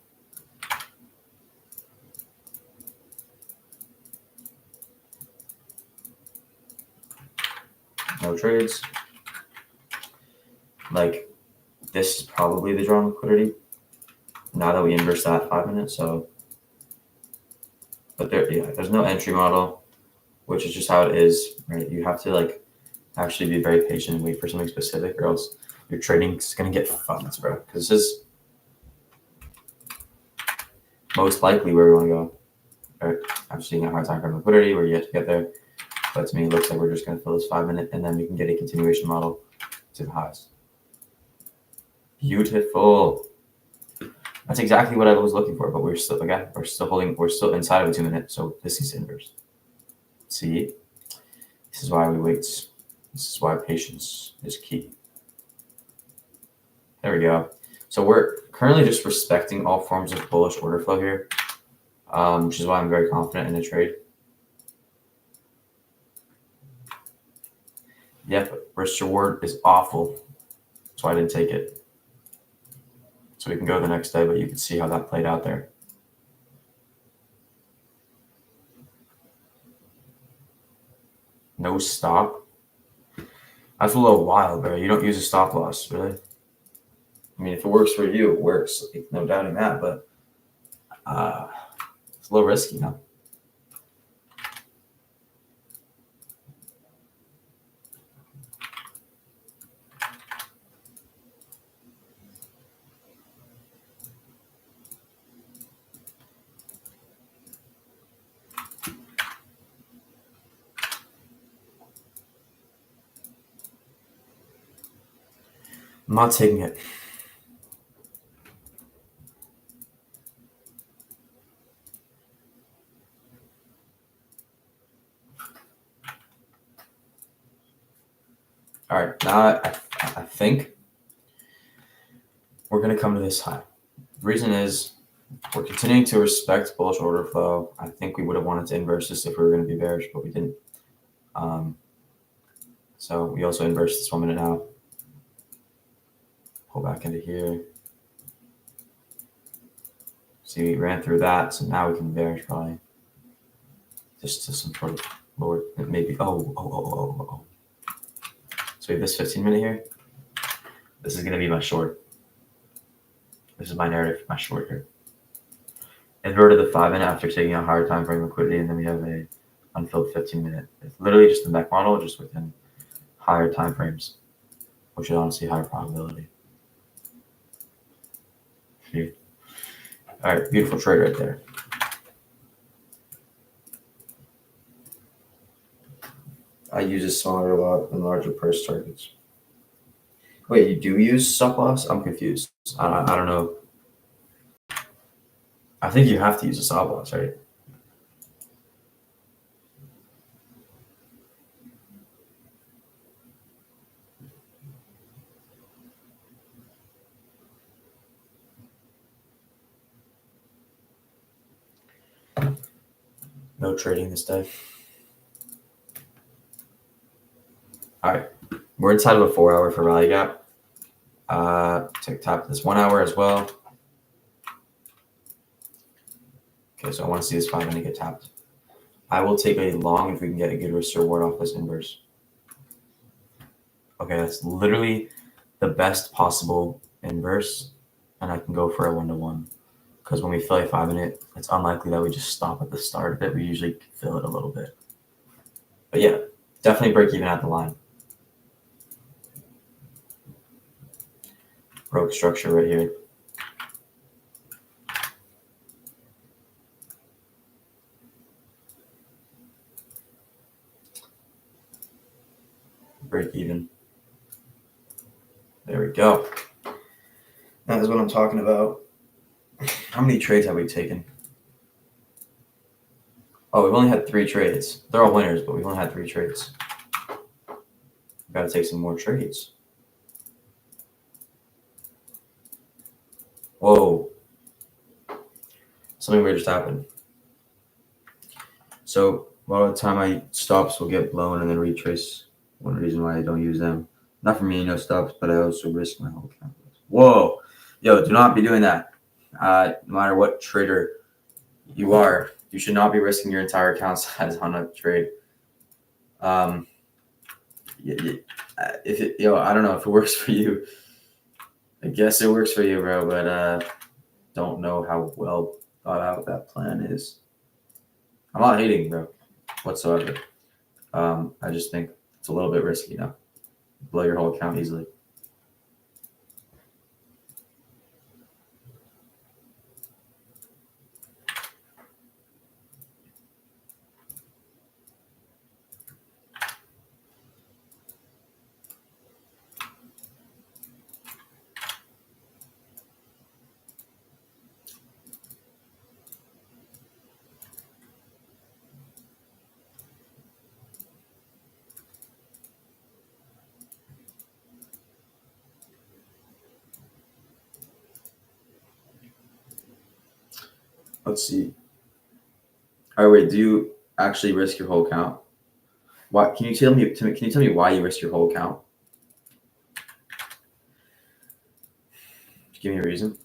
No trades. Like, this is probably the drawn liquidity now that we inverse that 5 minutes. So, but there's no entry model, which is just how it is, right? You have to like actually be very patient and wait for something specific, or else your trading is gonna get fucked, bro. Because this is most likely where we want to go. Right? I'm seeing a hard time from liquidity. We're yet to get there, but to me, it looks like we're just gonna fill this 5 minute, and then we can get a continuation model to the highs. Beautiful. That's exactly what I was looking for, but we're still inside of a 2 minute, so this is inverse. See, this is why we wait. This is why patience is key. There we go. So we're currently just respecting all forms of bullish order flow here, which is why I'm very confident in the trade. Yep, risk reward is awful. That's why I didn't take it. So we can go the next day, but you can see how that played out there. No stop. That's a little wild, bro. You don't use a stop loss, really. I mean, if it works for you, it works. No doubting that, but it's a little risky now. I'm not taking it. All right, now I think we're going to come to this high. The reason is we're continuing to respect bullish order flow. I think we would have wanted to inverse this if we were going to be bearish, but we didn't. So we also inverse this 1 minute now. Pull back into here. See, we ran through that, so now we can bearish probably just to some sort of lower, maybe. Oh. So we have this 15-minute here. This is going to be my short. This is my narrative, my short here. Inverted the 5 minute after taking a higher time frame liquidity, and then we have a unfilled 15-minute. It's literally just the mech model, just within higher time frames, which is honestly higher probability. Here. All right, beautiful trade right there. I use a smaller lot and larger price targets. Wait, you do use stop loss? I'm confused. I don't know. I think you have to use a stop loss, right? No trading this day. All right, we're inside of a 4 hour for rally gap. Tap this 1 hour as well. Okay, so I want to see this 5 minute get tapped. I will take a long if we can get a good risk reward off this inverse. Okay, that's literally the best possible inverse, and I can go for a 1-to-1. Because when we fill a 5 minute, it's unlikely that we just stop at the start of it. We usually fill it a little bit. But yeah, definitely break even at the line. Broke structure right here. Break even. There we go. That is what I'm talking about. How many trades have we taken? Oh, we've only had 3 trades. They're all winners, but we've only had 3 trades. We've got to take some more trades. Whoa. Something weird just happened. So a lot of the time my stops will get blown and then retrace. One reason why I don't use them. Not for me, no stops, but I also risk my whole account. Whoa. Yo, do not be doing that. No matter what trader you are, you should not be risking your entire account size on a trade. If it, I don't know if it works for you. I guess it works for you, bro, but don't know how well thought out that plan is. I'm not hating, bro, whatsoever. I just think it's a little bit risky, blow your whole account easily. Let's see. All right, wait. Do you actually risk your whole account? What can you tell me? Can you tell me why you risk your whole account? Give me a reason.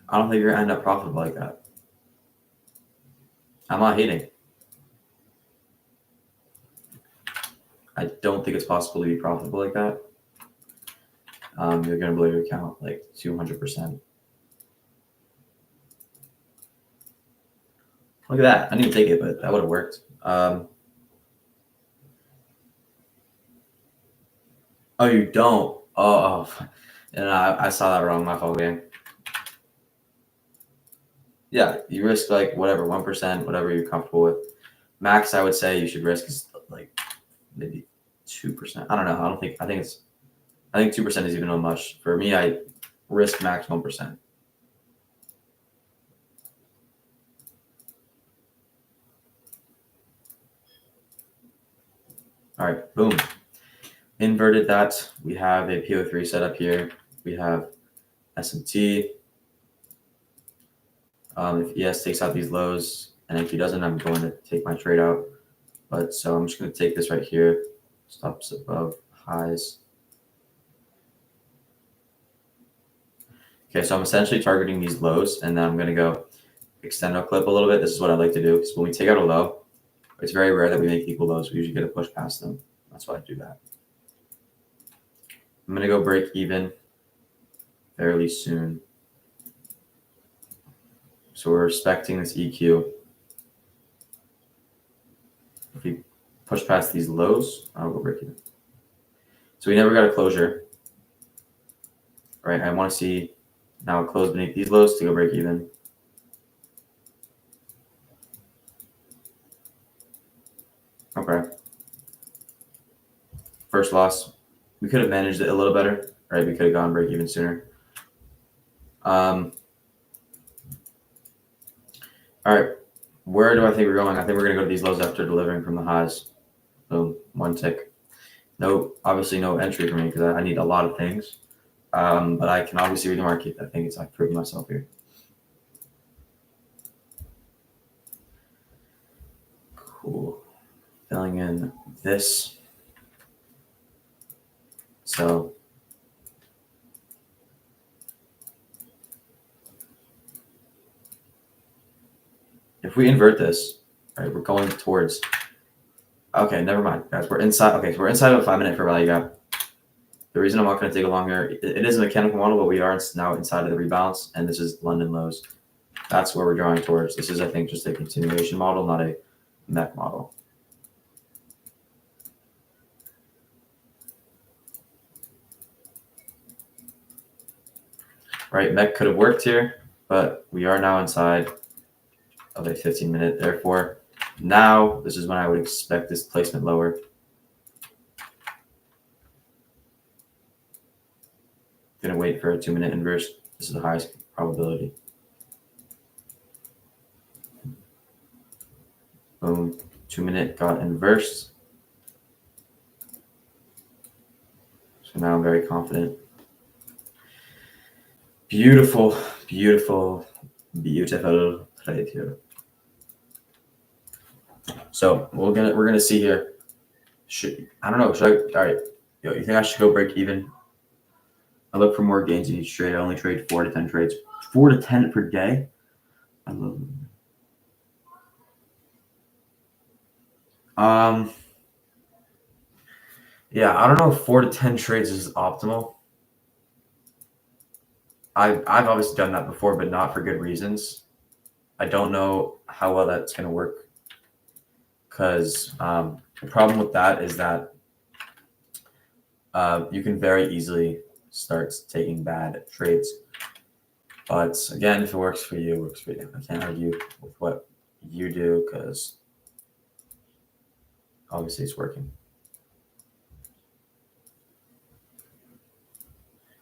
I don't think you're gonna end up profitable like that. I'm not hating. I don't think it's possible to be profitable like that. You're gonna blow your account like 200%. Look at that. I didn't even take it, but that would have worked. Oh, you don't? Oh, and I saw that wrong. My fault, gang. Yeah, you risk like whatever, 1%, whatever you're comfortable with. Max, I would say you should risk is like maybe 2%. I don't know. I think 2% is even too much. For me, I risk max 1%. All right, boom. Inverted that. We have a PO3 set up here. We have SMT. If ES takes out these lows, and if he doesn't, I'm going to take my trade out. But so I'm just going to take this right here. Stops above highs. Okay, so I'm essentially targeting these lows, and then I'm going to go extend our clip a little bit. This is what I like to do, because when we take out a low, it's very rare that we make equal lows. We usually get a push past them. That's why I do that. I'm going to go break even fairly soon. So we're respecting this EQ. If we push past these lows, I'll go break even. So we never got a closure. All right, I want to see now a close beneath these lows to go break even. Okay. First loss. We could have managed it a little better, right? We could have gone break even sooner. All right. Where do I think we're going? I think we're going to go to these lows after delivering from the highs. Boom, 1 tick. No, obviously no entry for me because I need a lot of things. But I can obviously read the market. I think I've proven myself here. Cool. Filling in this. So if we invert this, right, we're going towards. Okay, never mind, guys. We're inside. Okay, so we're inside of a 5-minute fair value gap. The reason I'm not going to take it longer, it is a mechanical model, but we are now inside of the rebalance, and this is London lows. That's where we're drawing towards. This is, I think, just a continuation model, not a mech model. Right, mech could have worked here, but we are now inside of a 15-minute. Therefore, now this is when I would expect this placement lower. Gonna wait for a 2-minute inverse. This is the highest probability. Boom, 2-minute got inversed. So now I'm very confident. Beautiful, beautiful, beautiful trade here. So we're gonna see here. I don't know. Should I? All right. Yo, you think I should go break even? I look for more gains in each trade. I only trade 4 to 10 trades. 4 to 10 per day. I love them. Yeah, I don't know if 4 to 10 trades is optimal. I've obviously done that before, but not for good reasons. I don't know how well that's going to work because the problem with that is that you can very easily start taking bad trades. But again, if it works for you, it works for you. I can't argue with what you do because obviously it's working.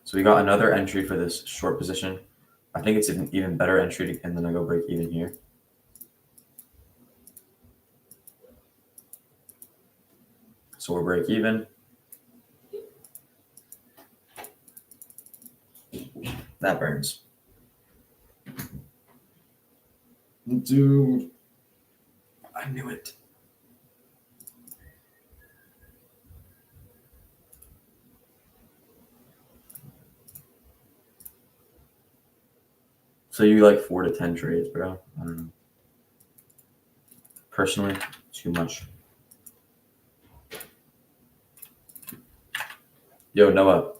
So we got another entry for this short position. I think it's an even better entry, and then I go break even here. So we'll break even. That burns. Dude, I knew it. So you like 4 to 10 trades, bro? I don't know. Personally, too much. Yo, Noah.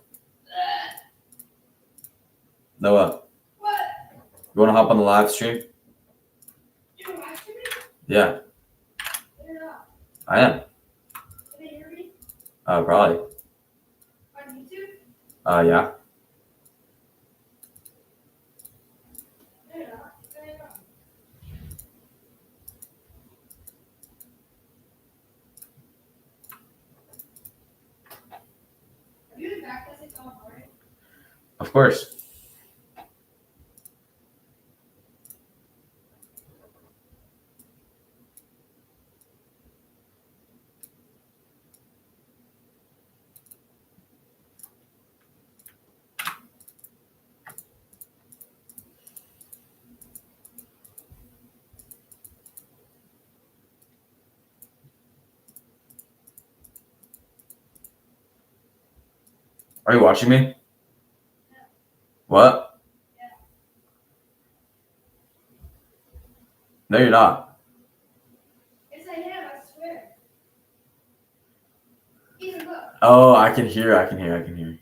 Noah. What? You want to hop on the live stream? You're watching me? Yeah, You're not. I am. Can they hear me? Probably. On YouTube? Yeah. They're not. They're not. Are you in backtesting California? Of course. Are you watching me? Yeah. What? Yeah. No, you're not. Yes, I am. I swear. Ethan, look. Oh, I can hear. I can hear.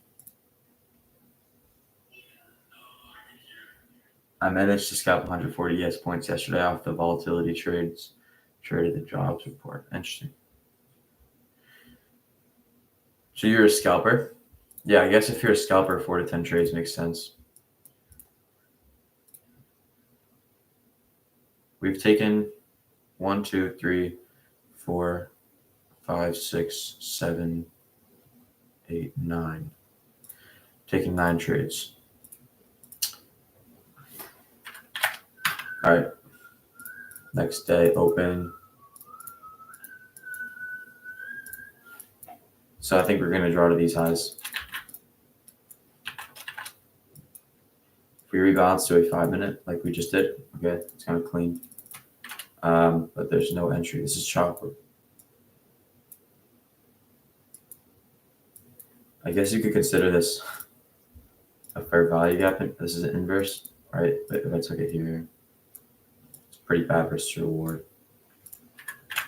I managed to scalp 140 ES points yesterday off the volatility trades. Traded the jobs report. Interesting. So you're a scalper? Yeah, I guess if you're a scalper, 4 to 10 trades makes sense. We've taken 1, 2, 3, 4, 5, 6, 7, 8, 9. Taking 9 trades. All right. Next day, open. So I think we're going to draw to these highs. If we rebalance to a 5-minute like we just did, okay, it's kind of clean. But there's no entry. This is chocolate. I guess you could consider this a fair value gap. This is an inverse, right? But if I took it here, it's pretty bad risk to reward.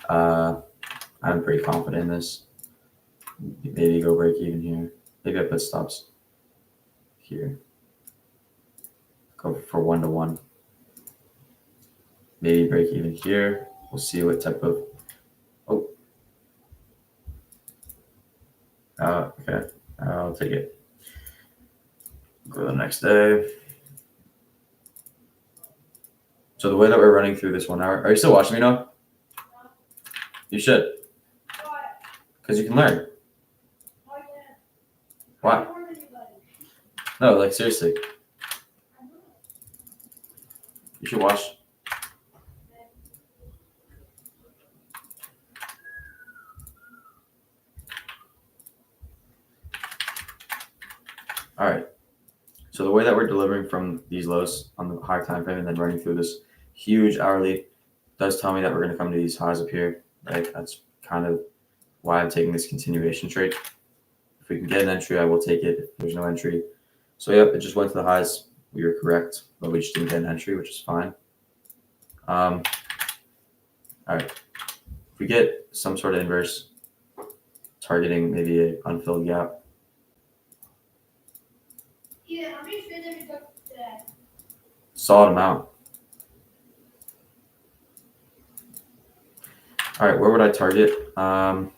I'm pretty confident in this. Maybe go break even here. Maybe I put stops here. Go for 1-to-1. Maybe break even here. We'll see what type of. Oh. Okay. I'll take it. Go the next day. So the way that we're running through this 1 hour, are you still watching me now? You should, Why? because you can learn. Why can't? Why? I'm more than anybody. No, like seriously, I know. you should watch. All right. So the way that we're delivering from these lows on the high time frame and then running through this huge hourly does tell me that we're going to come to these highs up here. Right? That's kind of why I'm taking this continuation trade. If we can get an entry, I will take it. If there's no entry, so yep, it just went to the highs. We were correct, but we just didn't get an entry, which is fine. All right. If we get some sort of inverse targeting maybe an unfilled gap. Yeah, how many trades have you took today? Solid amount. All right, where would I target? So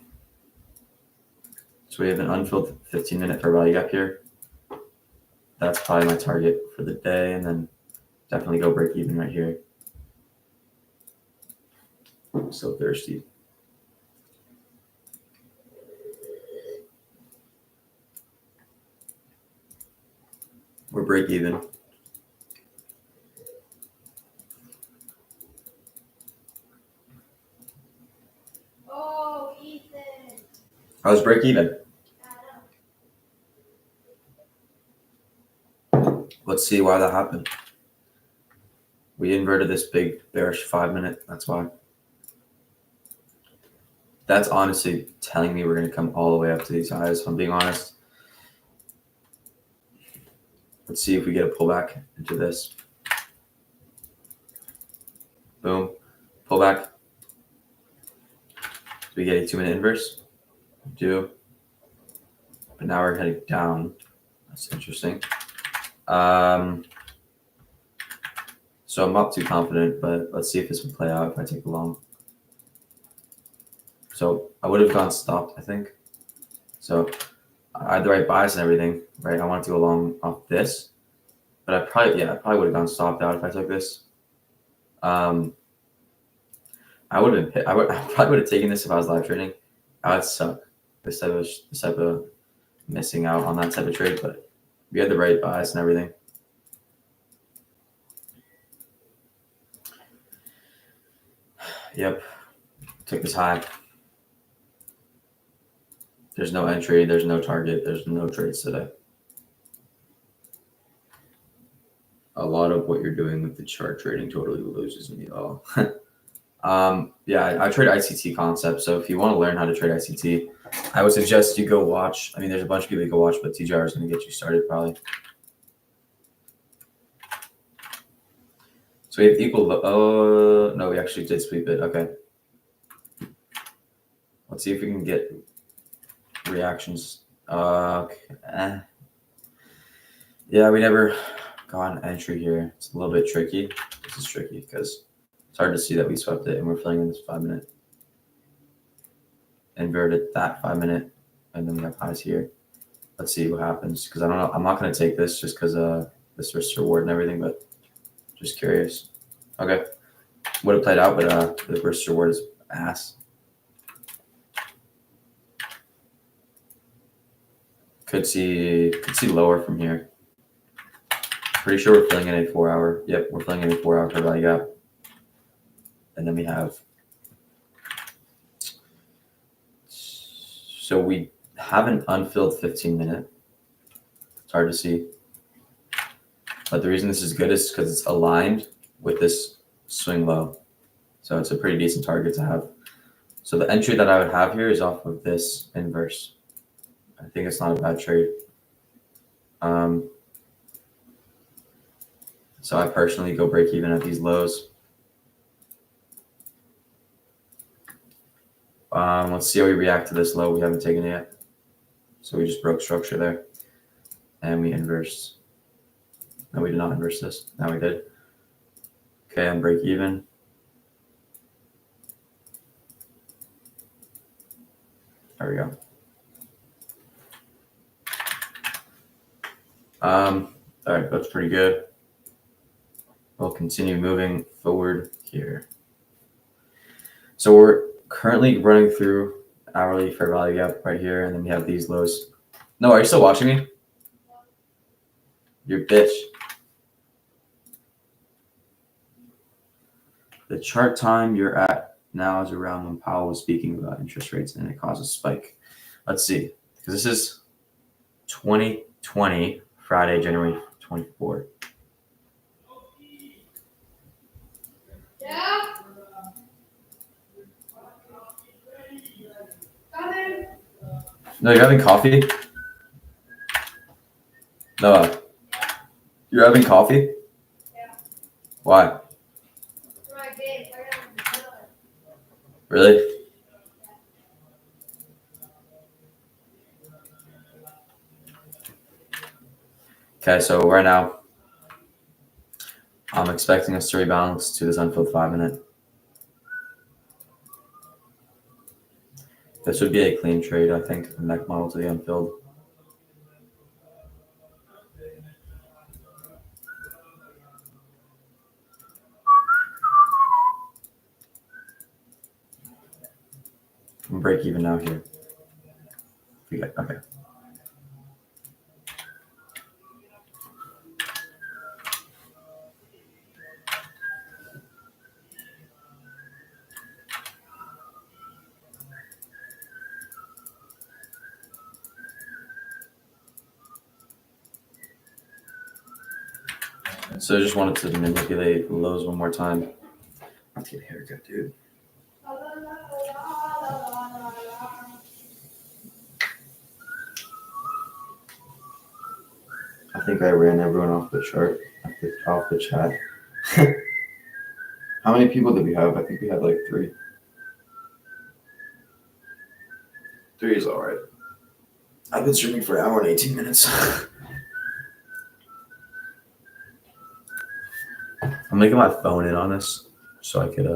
we have an unfilled 15-minute fair value gap here. That's probably my target for the day, and then definitely go break even right here. I'm so thirsty. We're break even. Oh, Ethan. I was break even. I know. Let's see why that happened. We inverted this big bearish 5-minute. That's why. That's honestly telling me we're going to come all the way up to these highs, if I'm being honest. Let's see if we get a pullback into this. Boom. Pullback. Do we get a 2-minute inverse? We do. But now we're heading down. That's interesting. So I'm not too confident, but let's see if this would play out if I take a long. So I would have gone stopped, I think. So I had the right bias and everything, right? I wanted to go long off this, but I probably would have gone stopped out if I took this. I would have been. I probably would have taken this if I was live trading. I would suck. This type of missing out on that type of trade, but we had the right bias and everything. Yep, took this high. There's no entry. There's no target. There's no trades today. A lot of what you're doing with the chart trading totally loses me though. Yeah, I trade ICT concept. So if you want to learn how to trade ICT, I would suggest you go watch. I mean, there's a bunch of people you can watch, but TGR is going to get you started probably. So we have equal. Oh no, we actually did sweep it. Okay. Let's see if we can get reactions. Okay. Yeah, we never got an entry here. It's a little bit tricky. This is tricky because it's hard to see that we swept it and we're filling in this 5-minute. Inverted that 5-minute, and then we have highs here. Let's see what happens because I don't know. I'm not going to take this just because this risk reward and everything, but just curious. Okay, would have played out, but the risk reward is ass. Could see lower from here. Pretty sure we're filling in a 4-hour. Yep, we're filling in a 4-hour fair value gap. And then we have. So we have an unfilled 15-minute. It's hard to see. But the reason this is good is because it's aligned with this swing low. So it's a pretty decent target to have. So the entry that I would have here is off of this inverse. I think it's not a bad trade. So I personally go break even at these lows. Let's see how we react to this low. We haven't taken it yet. So we just broke structure there. And we inverse. No, we did not inverse this. Now we did. Okay, I'm break even. There we go. All right, that's pretty good. We'll continue moving forward here. So we're currently running through hourly fair value gap right here, and then we have these lows. No, are you still watching me? You bitch. The chart time you're at now is around when Powell was speaking about interest rates and it caused a spike. Let's see, because this is 2020, Friday, January 24th. Yeah. Coming. No, you're having coffee? Noah, you're having coffee? Yeah. Why? For my game, I got it. Really? Okay, so right now, I'm expecting us to rebalance to this unfilled 5-minute. This would be a clean trade, I think, the neck model to the unfilled. I'm break even now here. Okay. So I just wanted to manipulate lows one more time. I have to get a haircut, dude. I think I ran everyone off the chart, off the chat. How many people did we have? I think we had like 3. 3 is all right. I've been streaming for an hour and 18 minutes. I'm making my phone in on this so I could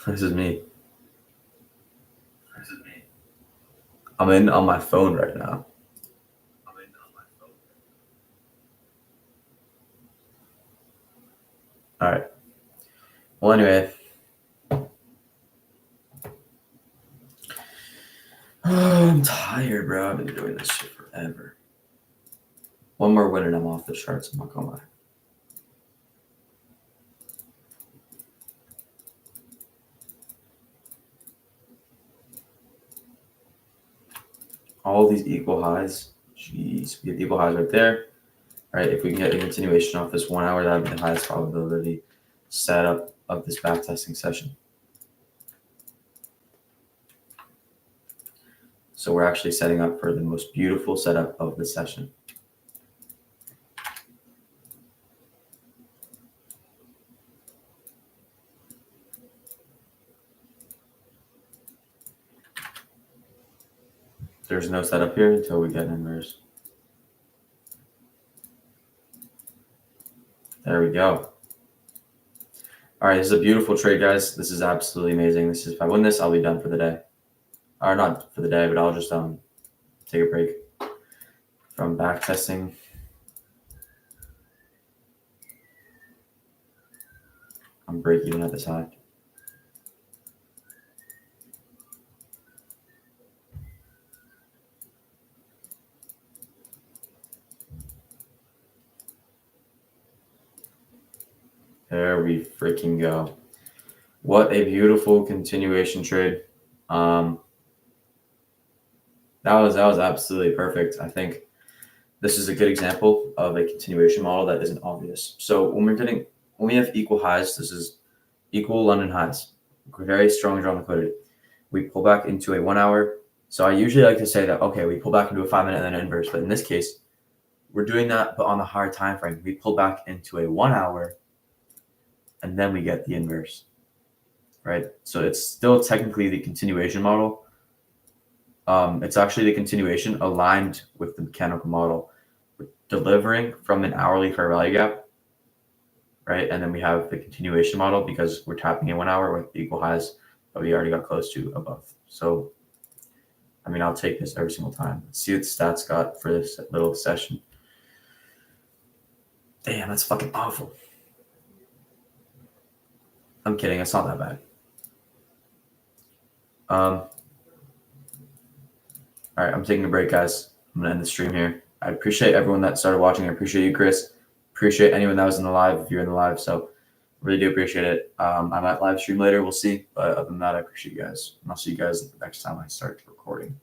This is me. I'm in on my phone right now. All right. Well, anyway. I'm tired, bro. I've been doing this shit forever. One more win and I'm off the charts. I'm not gonna lie. All these equal highs. Jeez, we have equal highs right there. All right, if we can get a continuation off this 1 hour, that would be the highest probability setup of this backtesting session. So we're actually setting up for the most beautiful setup of the session. There's no setup here until we get inverse. There we go. All right, this is a beautiful trade, guys. This is absolutely amazing. This is, if I win this, I'll be done for the day. Or not for the day, but I'll just take a break from back testing. I'm break even at this high. There we freaking go. What a beautiful continuation trade. That was absolutely perfect. I think this is a good example of a continuation model that isn't obvious. So when we have equal highs, this is equal London highs, very strong drawn liquidity. We pull back into a 1 hour. So I usually like to say that, okay, we pull back into a 5 minute and then an inverse. But in this case, we're doing that, but on the higher time frame. We pull back into a 1 hour and then we get the inverse, right? So it's still technically the continuation model. It's actually the continuation aligned with the mechanical model. We're delivering from an hourly fair value gap, right? And then we have the continuation model because we're tapping in 1 hour with equal highs, but we already got close to above. So, I mean, I'll take this every single time. Let's see what the stats got for this little session. Damn, that's fucking awful. I'm kidding. It's not that bad. All right, I'm taking a break, guys. I'm gonna end the stream here. I appreciate everyone that started watching. I appreciate you, Chris. Appreciate anyone that was in the live if you're in the live. So really do appreciate it. I might live stream later. We'll see. But other than that, I appreciate you guys. And I'll see you guys next time I start recording.